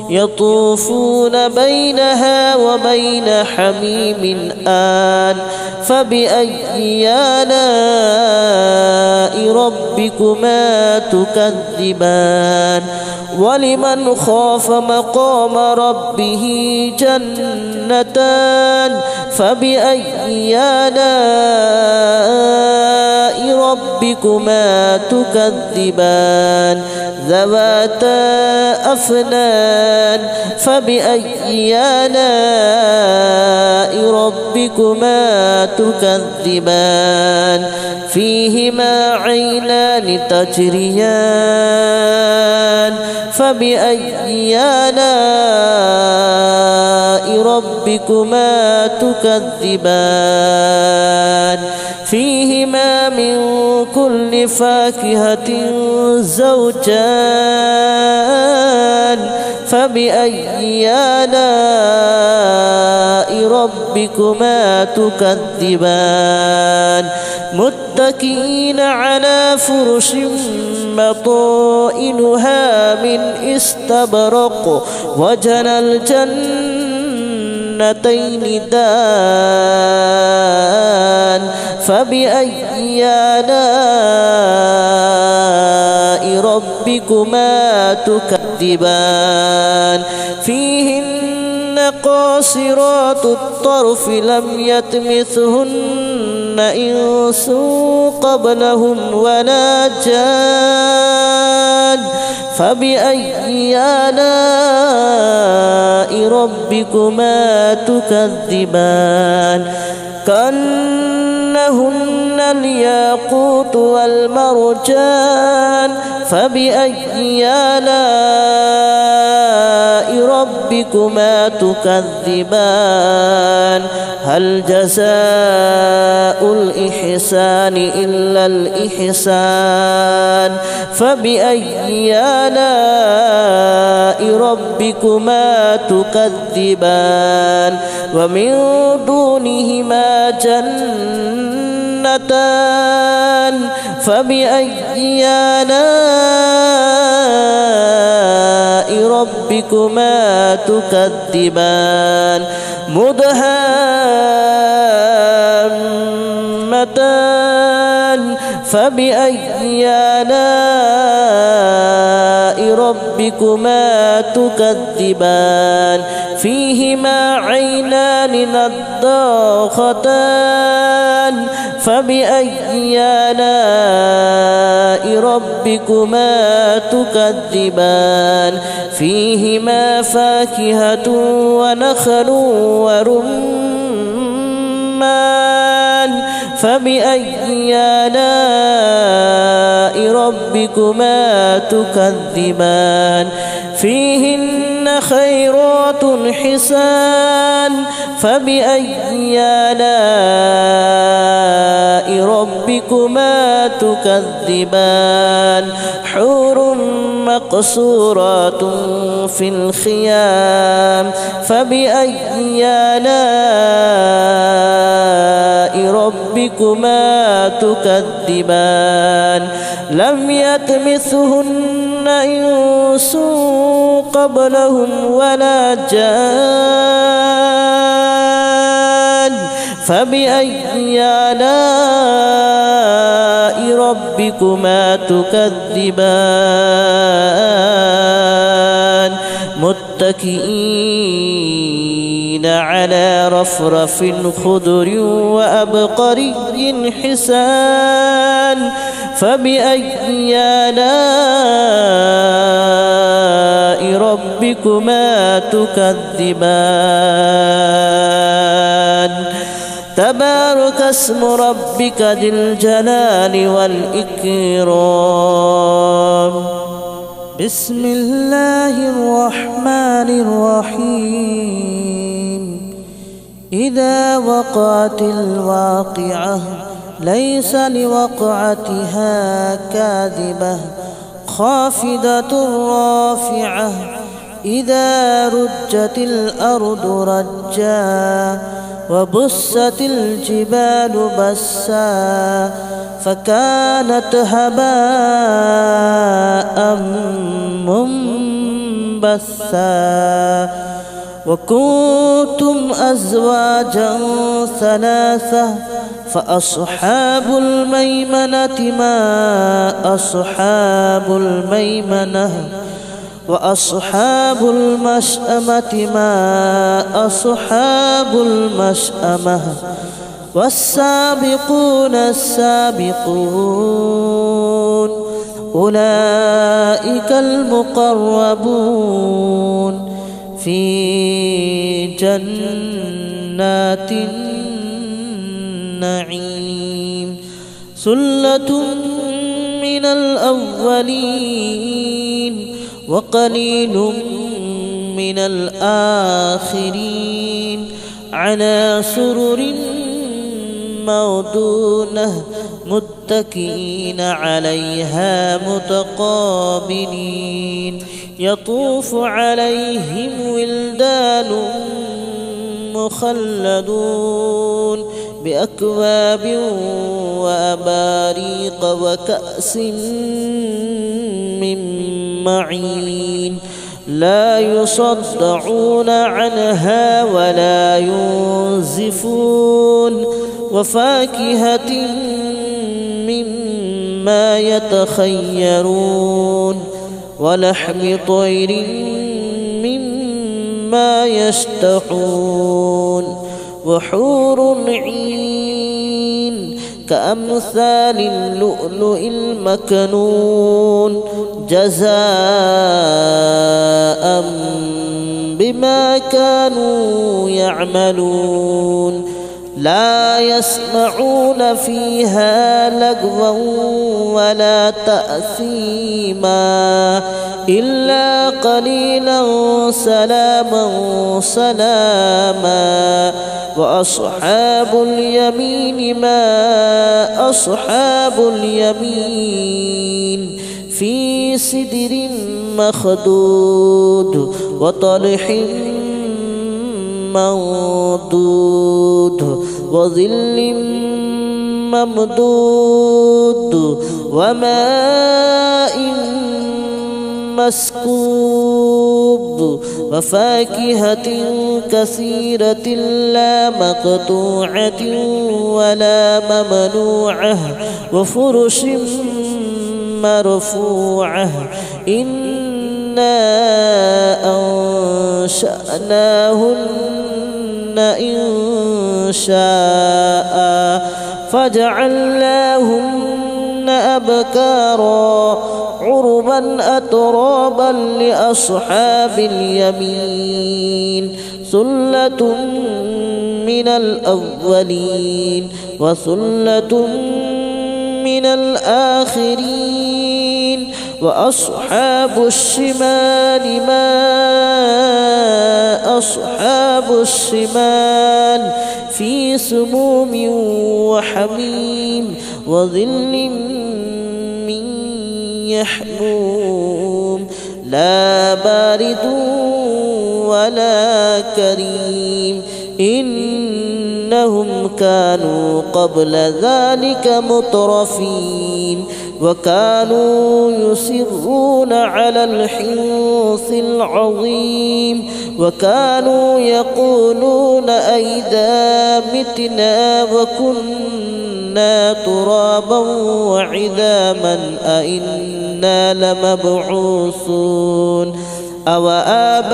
يطوفون بينها وبين حميم آن فبأي آلاء ربكما تكذبان ولمن خاف مقام ربه جنتان فبأي آلاء ربكما تكذبان ذواتا أفنان فبأي آلاء ربكما تكذبان فيهما عينان تجريان فبأي آلاء ربكما تكذبان فيهما من كل فاكهة زوجان فبأي آلاء ربكما تكذبان متكئين على فرش مطائنها من استبرق وجنى الجنتين دان فبأي آلاء ربكما تكذبان فيهن قاصرات الطرف لم يطمثهن إنس قبلهم ولا جان فبأي آلاء ربكما تكذبان كأنهن الياقوت والمرجان فبأي آلاء ربكما تكذبان هل جزاء الإحسان إلا الإحسان فبأي آلاء ربكما تكذبان ومن دونهما جنتان فبأي آلاء ربكما تكذبان مدهامتان فبأي آلاء ربكما تكذبان فيهما عينان نضاختان فبأي آلاء ربكما تكذبان فيهما فاكهة ونخل ورمان فبأي آلاء ربكما تكذبان فيهن خيرات حسان فبأي آلاء ربكما تكذبان حور مقصورات في الخيام فبأي آلاء ربكما تكذبان لم يطمثهن إنس قبلهم ولا جان فبأي آلاء ربكما تكذبان متكئين على رفرف خضر وأبقري حسان فبأي آلاء ربكما تكذبان تبارك اسم ربك ذي الجلال والإكرام بسم الله الرحمن الرحيم إذا وقعت الواقعة ليس لوقعتها كاذبة خافضة رافعة إذا رجت الأرض رجا وبست الجبال بسا فكانت هباء منبثا وكنتم أزواجا ثلاثة فأصحاب الميمنة ما أصحاب الميمنة وأصحاب المشأمة ما أصحاب المشأمة والسابقون السابقون أولئك المقربون في جنات النعيم ثلة من الأولين وقليل من الآخرين على سرر موضونة متكئين عليها متقابلين يطوف عليهم ولدان مخلدون بأكواب وأباريق وكأس من معين لا يصدعون عنها ولا ينزفون وفاكهة مما يتخيرون ولحم طير مما يشتهون وحور عين كأمثال اللؤلؤ المكنون جزاء بما كانوا يعملون لا يسمعون فيها لغوا ولا تأثيما إلا قليلا سلاما سلاما وأصحاب اليمين ما أصحاب اليمين في سدر مخضود وطلح منضود وظل ممدود وماء مسكوب وفاكهة كثيرة لا مقطوعة ولا ممنوعة وفرش مرفوعة إنا أنشأناهن إن شاء فجعلناهن أبكارا عربا أترابا لأصحاب اليمين ثلة من الأولين وثلة من الآخرين وأصحاب الشمال ما أصحاب الشمال في سموم وحميم وظل من يحموم لا بارد ولا كريم إنهم كانوا قبل ذلك مترفين وكانوا يصرون على الحنث العظيم وكانوا يقولون أئذا متنا وكنا ترابا وعظاما أئنا لمبعوثون أو آباؤنا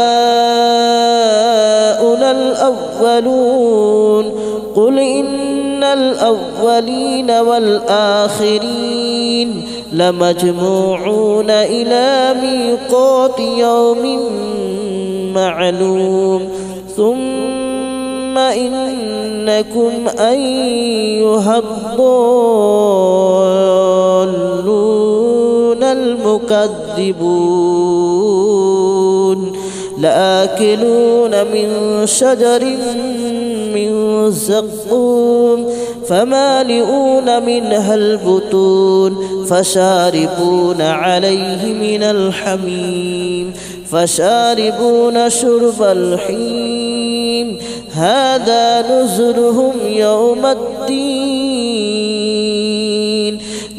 الأولون قل إن الأولين والآخرين لمجموعون إلى ميقات يوم معلوم ثم إنكم أيها الضالون المكذبون لآكلون من شجر من زقوم فمالئون منها البطون فشاربون عليه من الحميم فشاربون شرب الحميم هذا نزلهم يوم الدين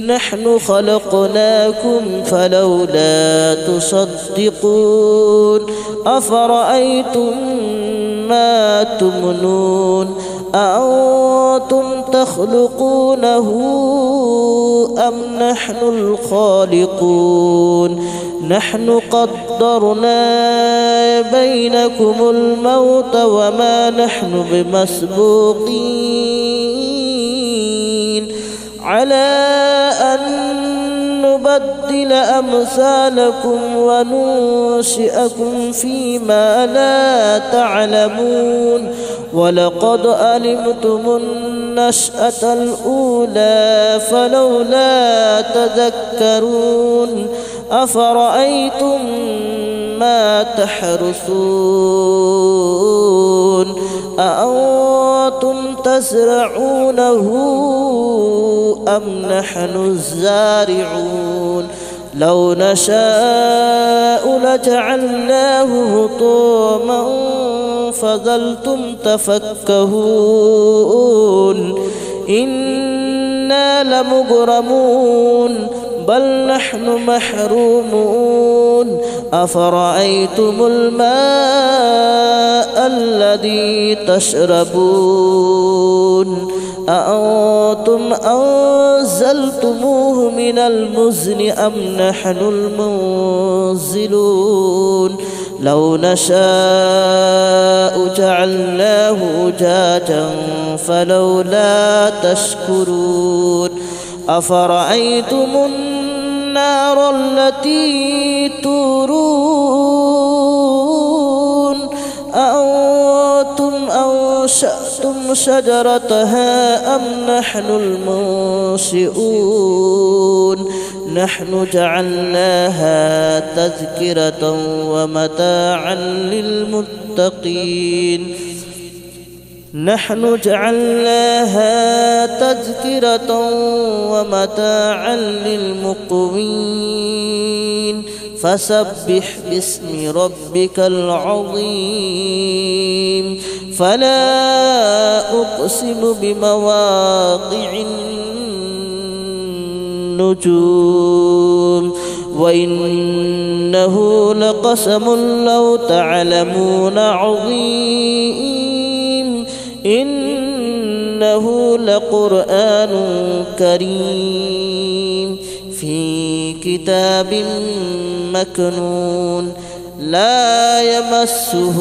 نحن خلقناكم فلولا تصدقون أفرأيتم ما تمنون أأنتم تخلقونه أم نحن الخالقون نحن قدرنا بينكم الموت وما نحن بمسبوقين على أن نبدل أمثالكم وننشئكم فيما لا تعلمون ولقد علمتم النشأة الأولى فلولا تذكرون أفرأيتم ما تحرثون أأنتم تزرعونه أم نحن الزارعون لو نشاء لجعلناه هطاما فظلتم تفكهون إنا لمغرمون بل نحن محرومون أفرأيتم الماء الذي تشربون أأنتم أنزلتموه من المزن أم نحن المنزلون لو نشاء جعلناه أجاجا فلولا تشكرون أفرأيتم النار التي تورون أأنتم أنشأتم شجرتها أم نحن المنشئون نحن جعلناها تذكرة ومتاعا للمتقين نحن جعلناها تذكرة ومتاعا للمقوين فسبح باسم ربك العظيم فلا أقسم بمواقع النجوم وإنه لقسم لو تعلمون عظيم إنه لقرآن كريم في كتاب مكنون لا يمسه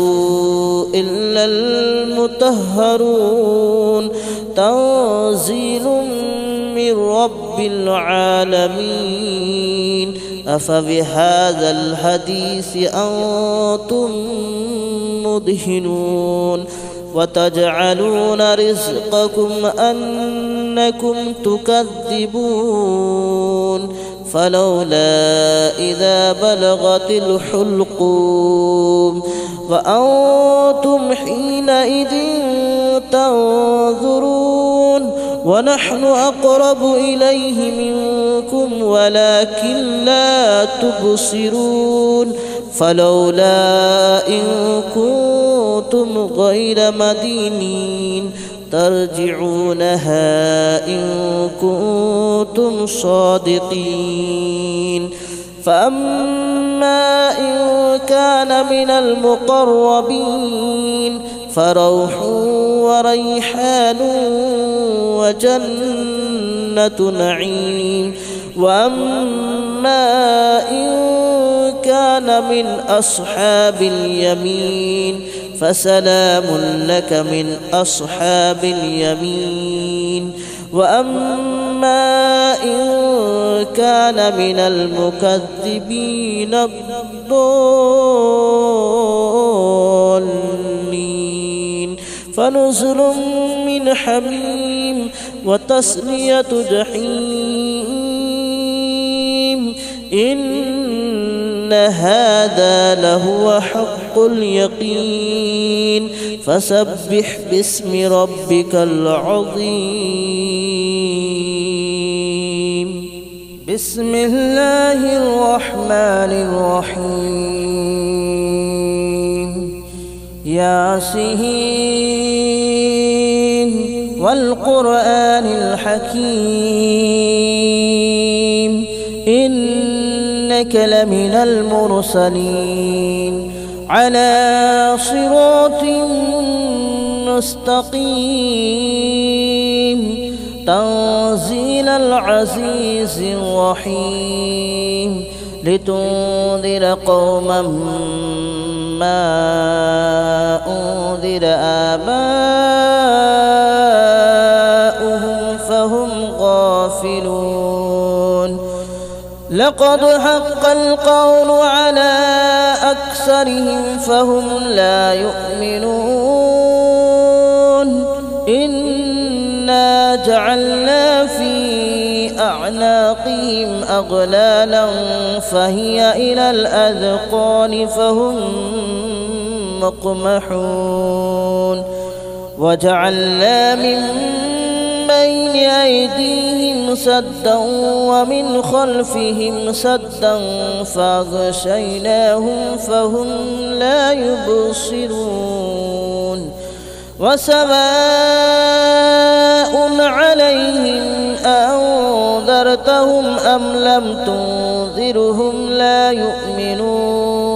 إلا المطهرون تنزيل من رب العالمين أفبهذا الحديث أنتم مدهنون وتجعلون رزقكم أنكم تكذبون فلولا إذا بلغت الحلقوم وأنتم حينئذ تنظرون ونحن أقرب إليه منكم ولكن لا تبصرون فلولا إن كنتم غير مدينين ترجعونها إن كنتم صادقين فأما إن كان من المقربين فروح وريحان وجنة نعيم وأما إن كان من أصحاب اليمين فسلام لك من أصحاب اليمين وأما إن كان من المكذبين الضالين فنزل من حميم وتصلية جحيم إن هذا لهو حق اليقين فسبح باسم ربك العظيم بسم الله الرحمن الرحيم ياسين والقرآن الحكيم إنك لمن المرسلين على صراط مستقيم تنزيل العزيز الرحيم لتنذر قوما ما أنذر آباؤهم فهم غافلون لقد حق القول على أكثرهم فهم لا يؤمنون إنا جعلنا في أعناقهم أغلالا فهي إلى الأذقان فهم مقمحون وجعلنا من بين أيديهم سدا ومن خلفهم سدا فأغشيناهم فهم لا يبصرون وسواء عليهم أنذرتهم أم لم تنذرهم لا يؤمنون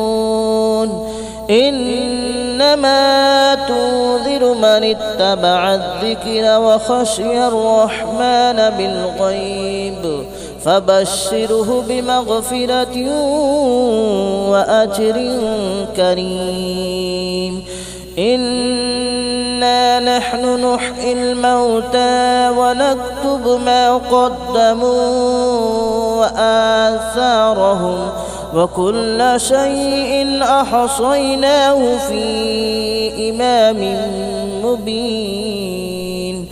إنما تنذر من اتبع الذكر وخشي الرحمن بالغيب فبشره بمغفرة وأجر كريم إنا نحن نحيي الموتى ونكتب ما قدموا وآثارهم وكل شيء أحصيناه في إمام مبين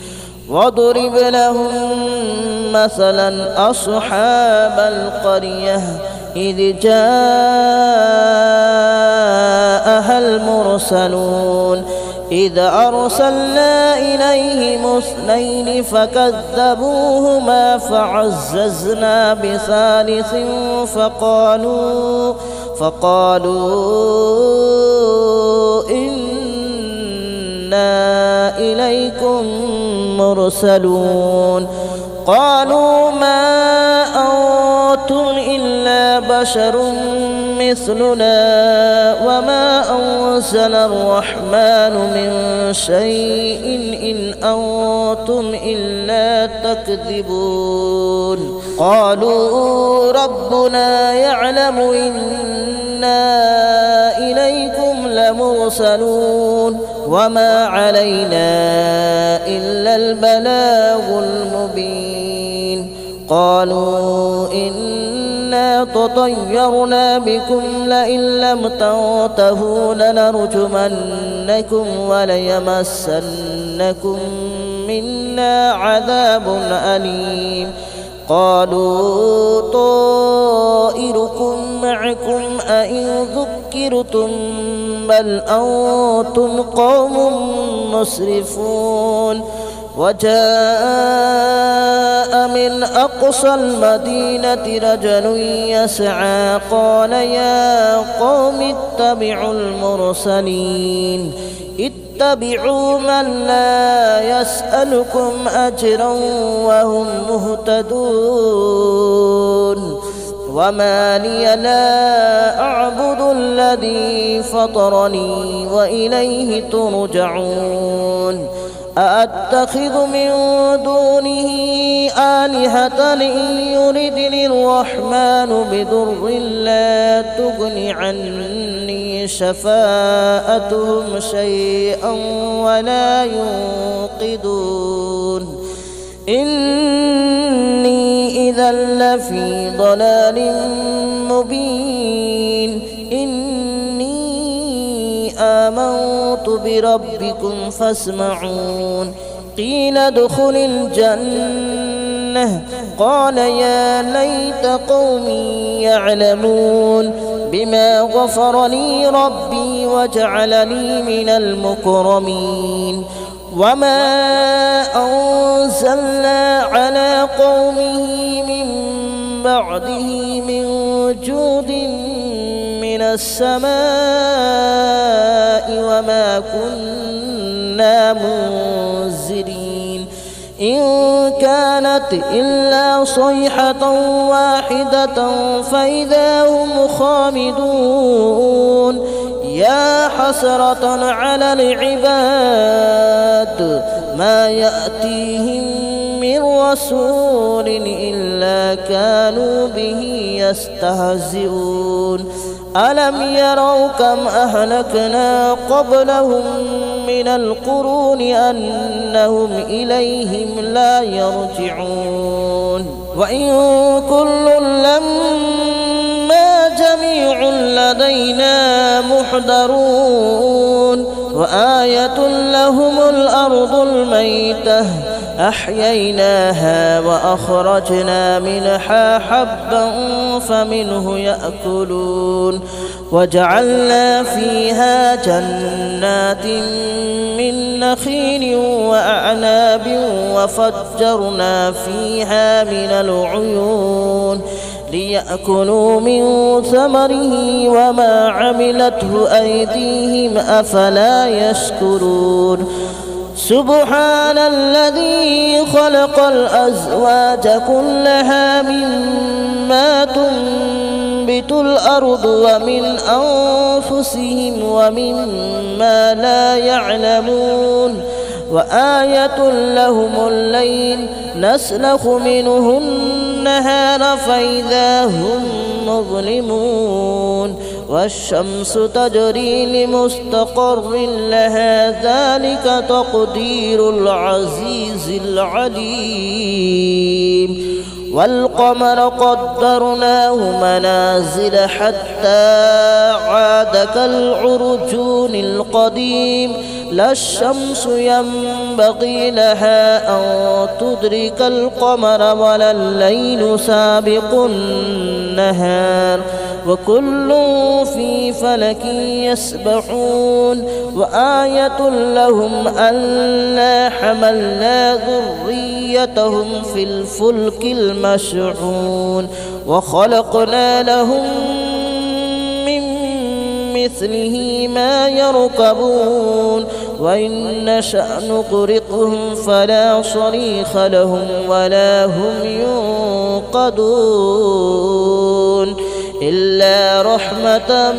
واضرب لهم مثلا أصحاب القرية إذ جاءها المرسلون إذ أرسلنا إليهم اثنين فكذبوهما فعززنا بثالث فقالوا إنا إليكم مرسلون قالوا ما أنتم إلا بشر مثلنا وما أنزل الرحمن من شيء إن أنتم إلا تكذبون قالوا ربنا يعلم إنا إليكم لمرسلون وما علينا إلا البلاغ المبين قالوا إنا تطيرنا بكم لئن لم تنتهوا لنرجمنكم وليمسنكم منا عذاب أليم قالوا طائركم معكم أئن ذكرتم بل أنتم قوم مسرفون وجاء من أقصى المدينة رجل يسعى قال يا قوم اتبعوا المرسلين اتبعوا من لا يسألكم أجرا وهم مهتدون وما لي لا أعبد الذي فطرني وإليه ترجعون أأتخذ من دونه آلهة إن يردني الرحمن بضر لا تغن عني شفاءتهم شيئا ولا ينقذون إني إذا لفي ضلال مبين آمنت بربكم فاسمعون قيل ادخل الجنة قال يا ليت قومي يعلمون بما غفر لي ربي وجعلني من المكرمين وما أنزلنا على قومه من بعده من جود من السماء وما كنا منزلين إن كانت إلا صيحة واحدة فإذا هم خامدون يا حسرة على العباد ما يأتيهم من رسول إلا كانوا به يستهزئون ألم يروا كم أهلكنا قبلهم من القرون أنهم إليهم لا يرجعون وإن كل لما جميع لدينا محضرون وآية لهم الأرض الميتة أحييناها وأخرجنا منها حبا فمنه يأكلون وجعلنا فيها جنات من نخيل وأعناب وفجرنا فيها من العيون ليأكلوا من ثمره وما عملته أيديهم أفلا يشكرون سبحان الذي خلق الأزواج كلها مما تنبت الأرض ومن أنفسهم ومما لا يعلمون وآية لهم الليل نسلخ منه النهار فإذا هم مظلمون والشمس تجري لمستقر لها ذلك تقدير العزيز العليم والقمر قدرناه منازل حتى عاد كالعرجون القديم لا الشمس ينبغي لها أن تدرك القمر ولا الليل سابق النهار وكل في فلك يسبحون وآية لهم ألا حملنا ذريتهم في الفلك المشحون وخلقنا لهم من مثله ما يركبون وإن نشأ نغرقهم فلا صريخ لهم ولا هم ينقذون إلا رحمة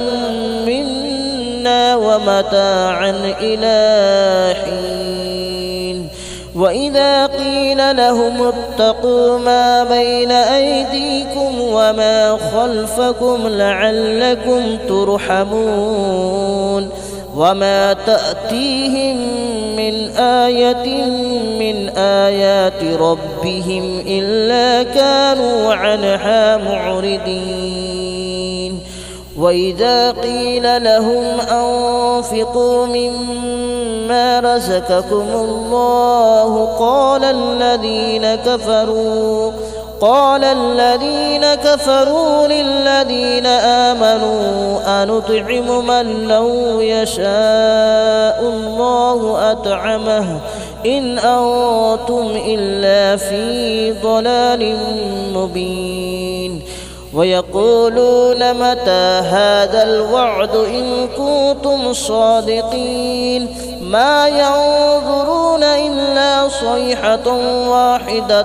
منا ومتاعا إلى حين وإذا قيل لهم اتقوا ما بين أيديكم وما خلفكم لعلكم ترحمون وما تأتيهم من آية من آيات ربهم إلا كانوا عنها معرضين وإذا قيل لهم أنفقوا مما رزقكم الله قال الذين كفروا للذين آمنوا أنطعم من لو يشاء الله أطعمه إن أنتم إلا في ضلال مبين ويقولون متى هذا الوعد إن كنتم صادقين ما ينظرون إلا صيحة واحدة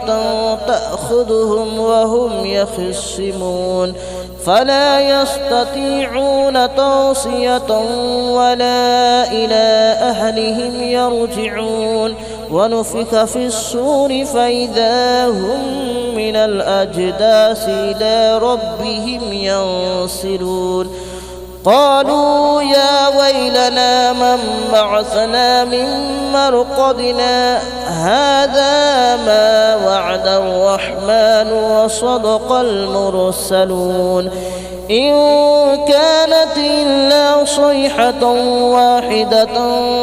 تأخذهم وهم يخصمون فلا يستطيعون توصية ولا إلى أهلهم يرجعون ونفخ في الصور فإذا هم من الأجداث إلى ربهم ينسلون قالوا يا ويلنا من بعثنا من مرقدنا هذا ما وعد الرحمن وصدق المرسلون إن كانت إلا صيحة واحدة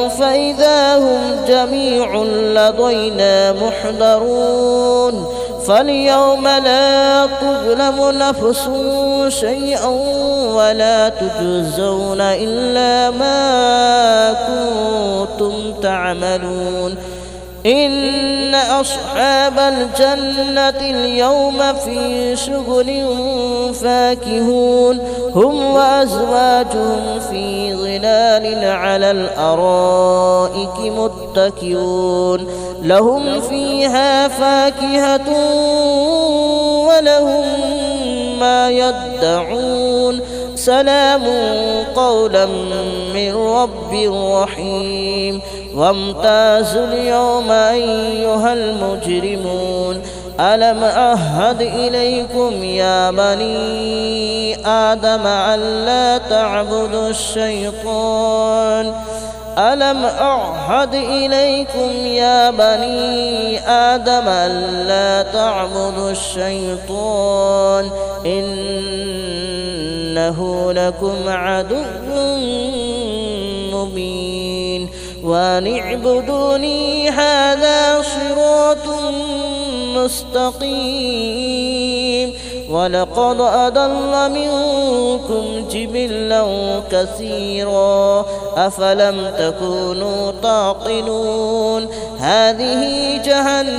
فإذا هم جميع لدينا محضرون فاليوم لا تظلم نفس شيئا ولا تجزون إلا ما كنتم تعملون إن أصحاب الجنة اليوم في شغل فاكهون هم وأزواجهم في ظلال على الأرائك متكئون لهم فيها فاكهة ولهم ما يدعون سلام قولا من رب رحيم وامتازوا اليوم أيها المجرمون ألم أعهد إليكم يا بني آدم ألا تعبدوا الشيطان ألم أعهد إليكم يا بني آدم ألا تعبدوا الشيطان إنه لكم عدو مبين وأن اعبدوني هذا صراط مستقيم ولقد أضل منكم جبلا كثيرا أفلم تكونوا تعقلون هذه جهنم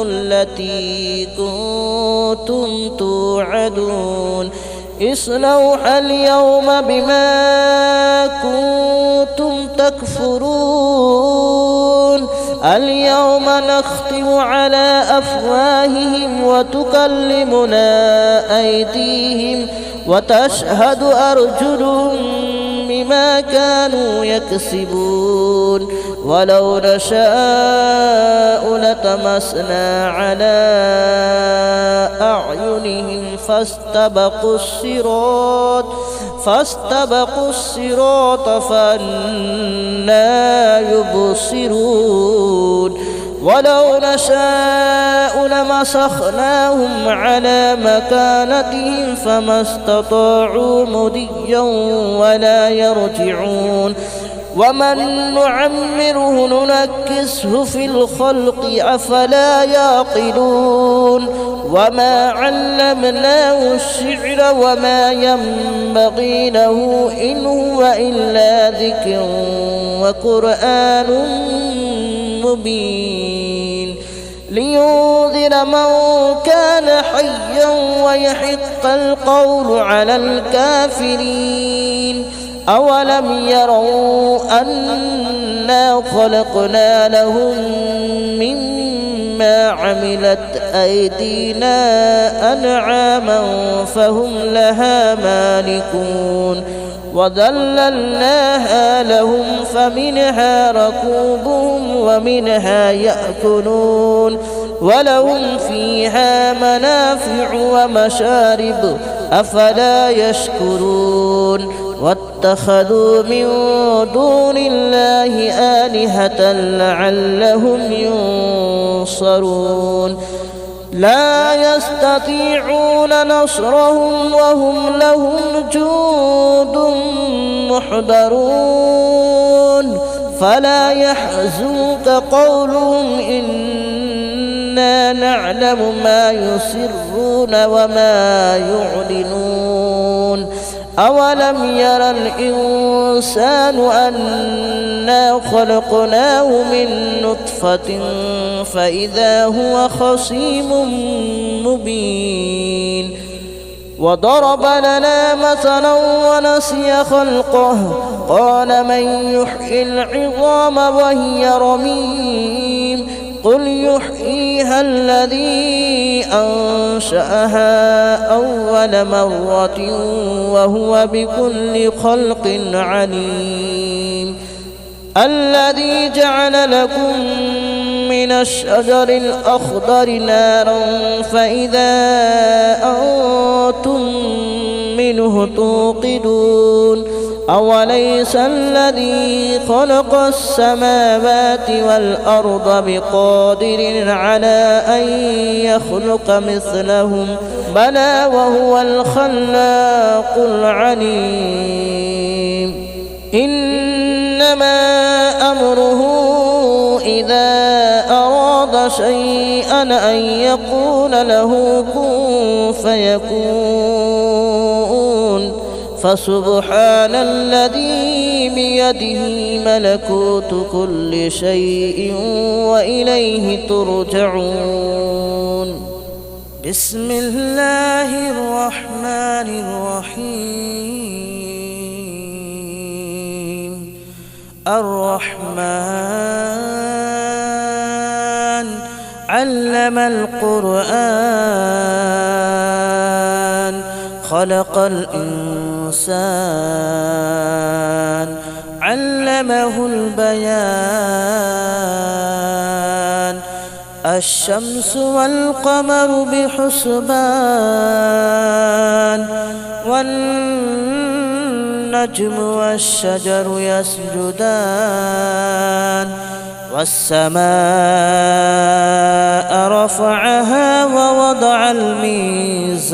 التي كنتم توعدون اصلوها اليوم بما كنتم تكفرون اليوم نختم على أفواههم وتكلمنا أيديهم وتشهد أرجلهم بما كانوا يكسبون ولو نشاء لطمسنا على أعينهم فاستبقوا الصراط فأنى يبصرون ولو نشاء لمسخناهم على مكانتهم فما استطاعوا مضيا ولا يرجعون ومن نعمره ننكسه في الخلق أفلا يعقلون وما علمناه الشعر وما ينبغي له إن هو إلا ذكر وقرآن مبين لينذر من كان حيا ويحق القول على الكافرين أولم يروا أنا خلقنا لهم مما عملت أيدينا أنعاما فهم لها مالكون وذللناها لهم فمنها ركوبهم ومنها يأكلون ولهم فيها منافع ومشارب أفلا يشكرون واتخذوا من دون الله آلهة لعلهم ينصرون لا يستطيعون نصرهم وهم لهم جند محضرون فلا يحزنك قولهم إنا نعلم ما يسرون وما يعلنون أولم يرى الإنسان أنا خلقناه من نطفة فإذا هو خصيم مبين وضرب لنا مثلا ونسي خلقه قال من يحيي العظام وهي رميم قل يحييها الذي أنشأها أول مرة وهو بكل خلق عليم الذي جعل لكم من الشجر الأخضر نارا فإذا أنتم منه توقدون أوليس الذي خلق السماوات والأرض بقادر على أن يخلق مثلهم بلى وهو الخلاق العليم إنما أمره إذا أراد شيئا أن يقول له كن فيكون فسبحان الذي بيده ملكوت كل شيء وإليه ترجعون بسم الله الرحمن الرحيم الرحمن علم القرآن خلق الإنسان علمه البيان الشمس والقمر بحسبان والنجم والنجم والشجر يسجدان والسماء رفعها ووضع الميزان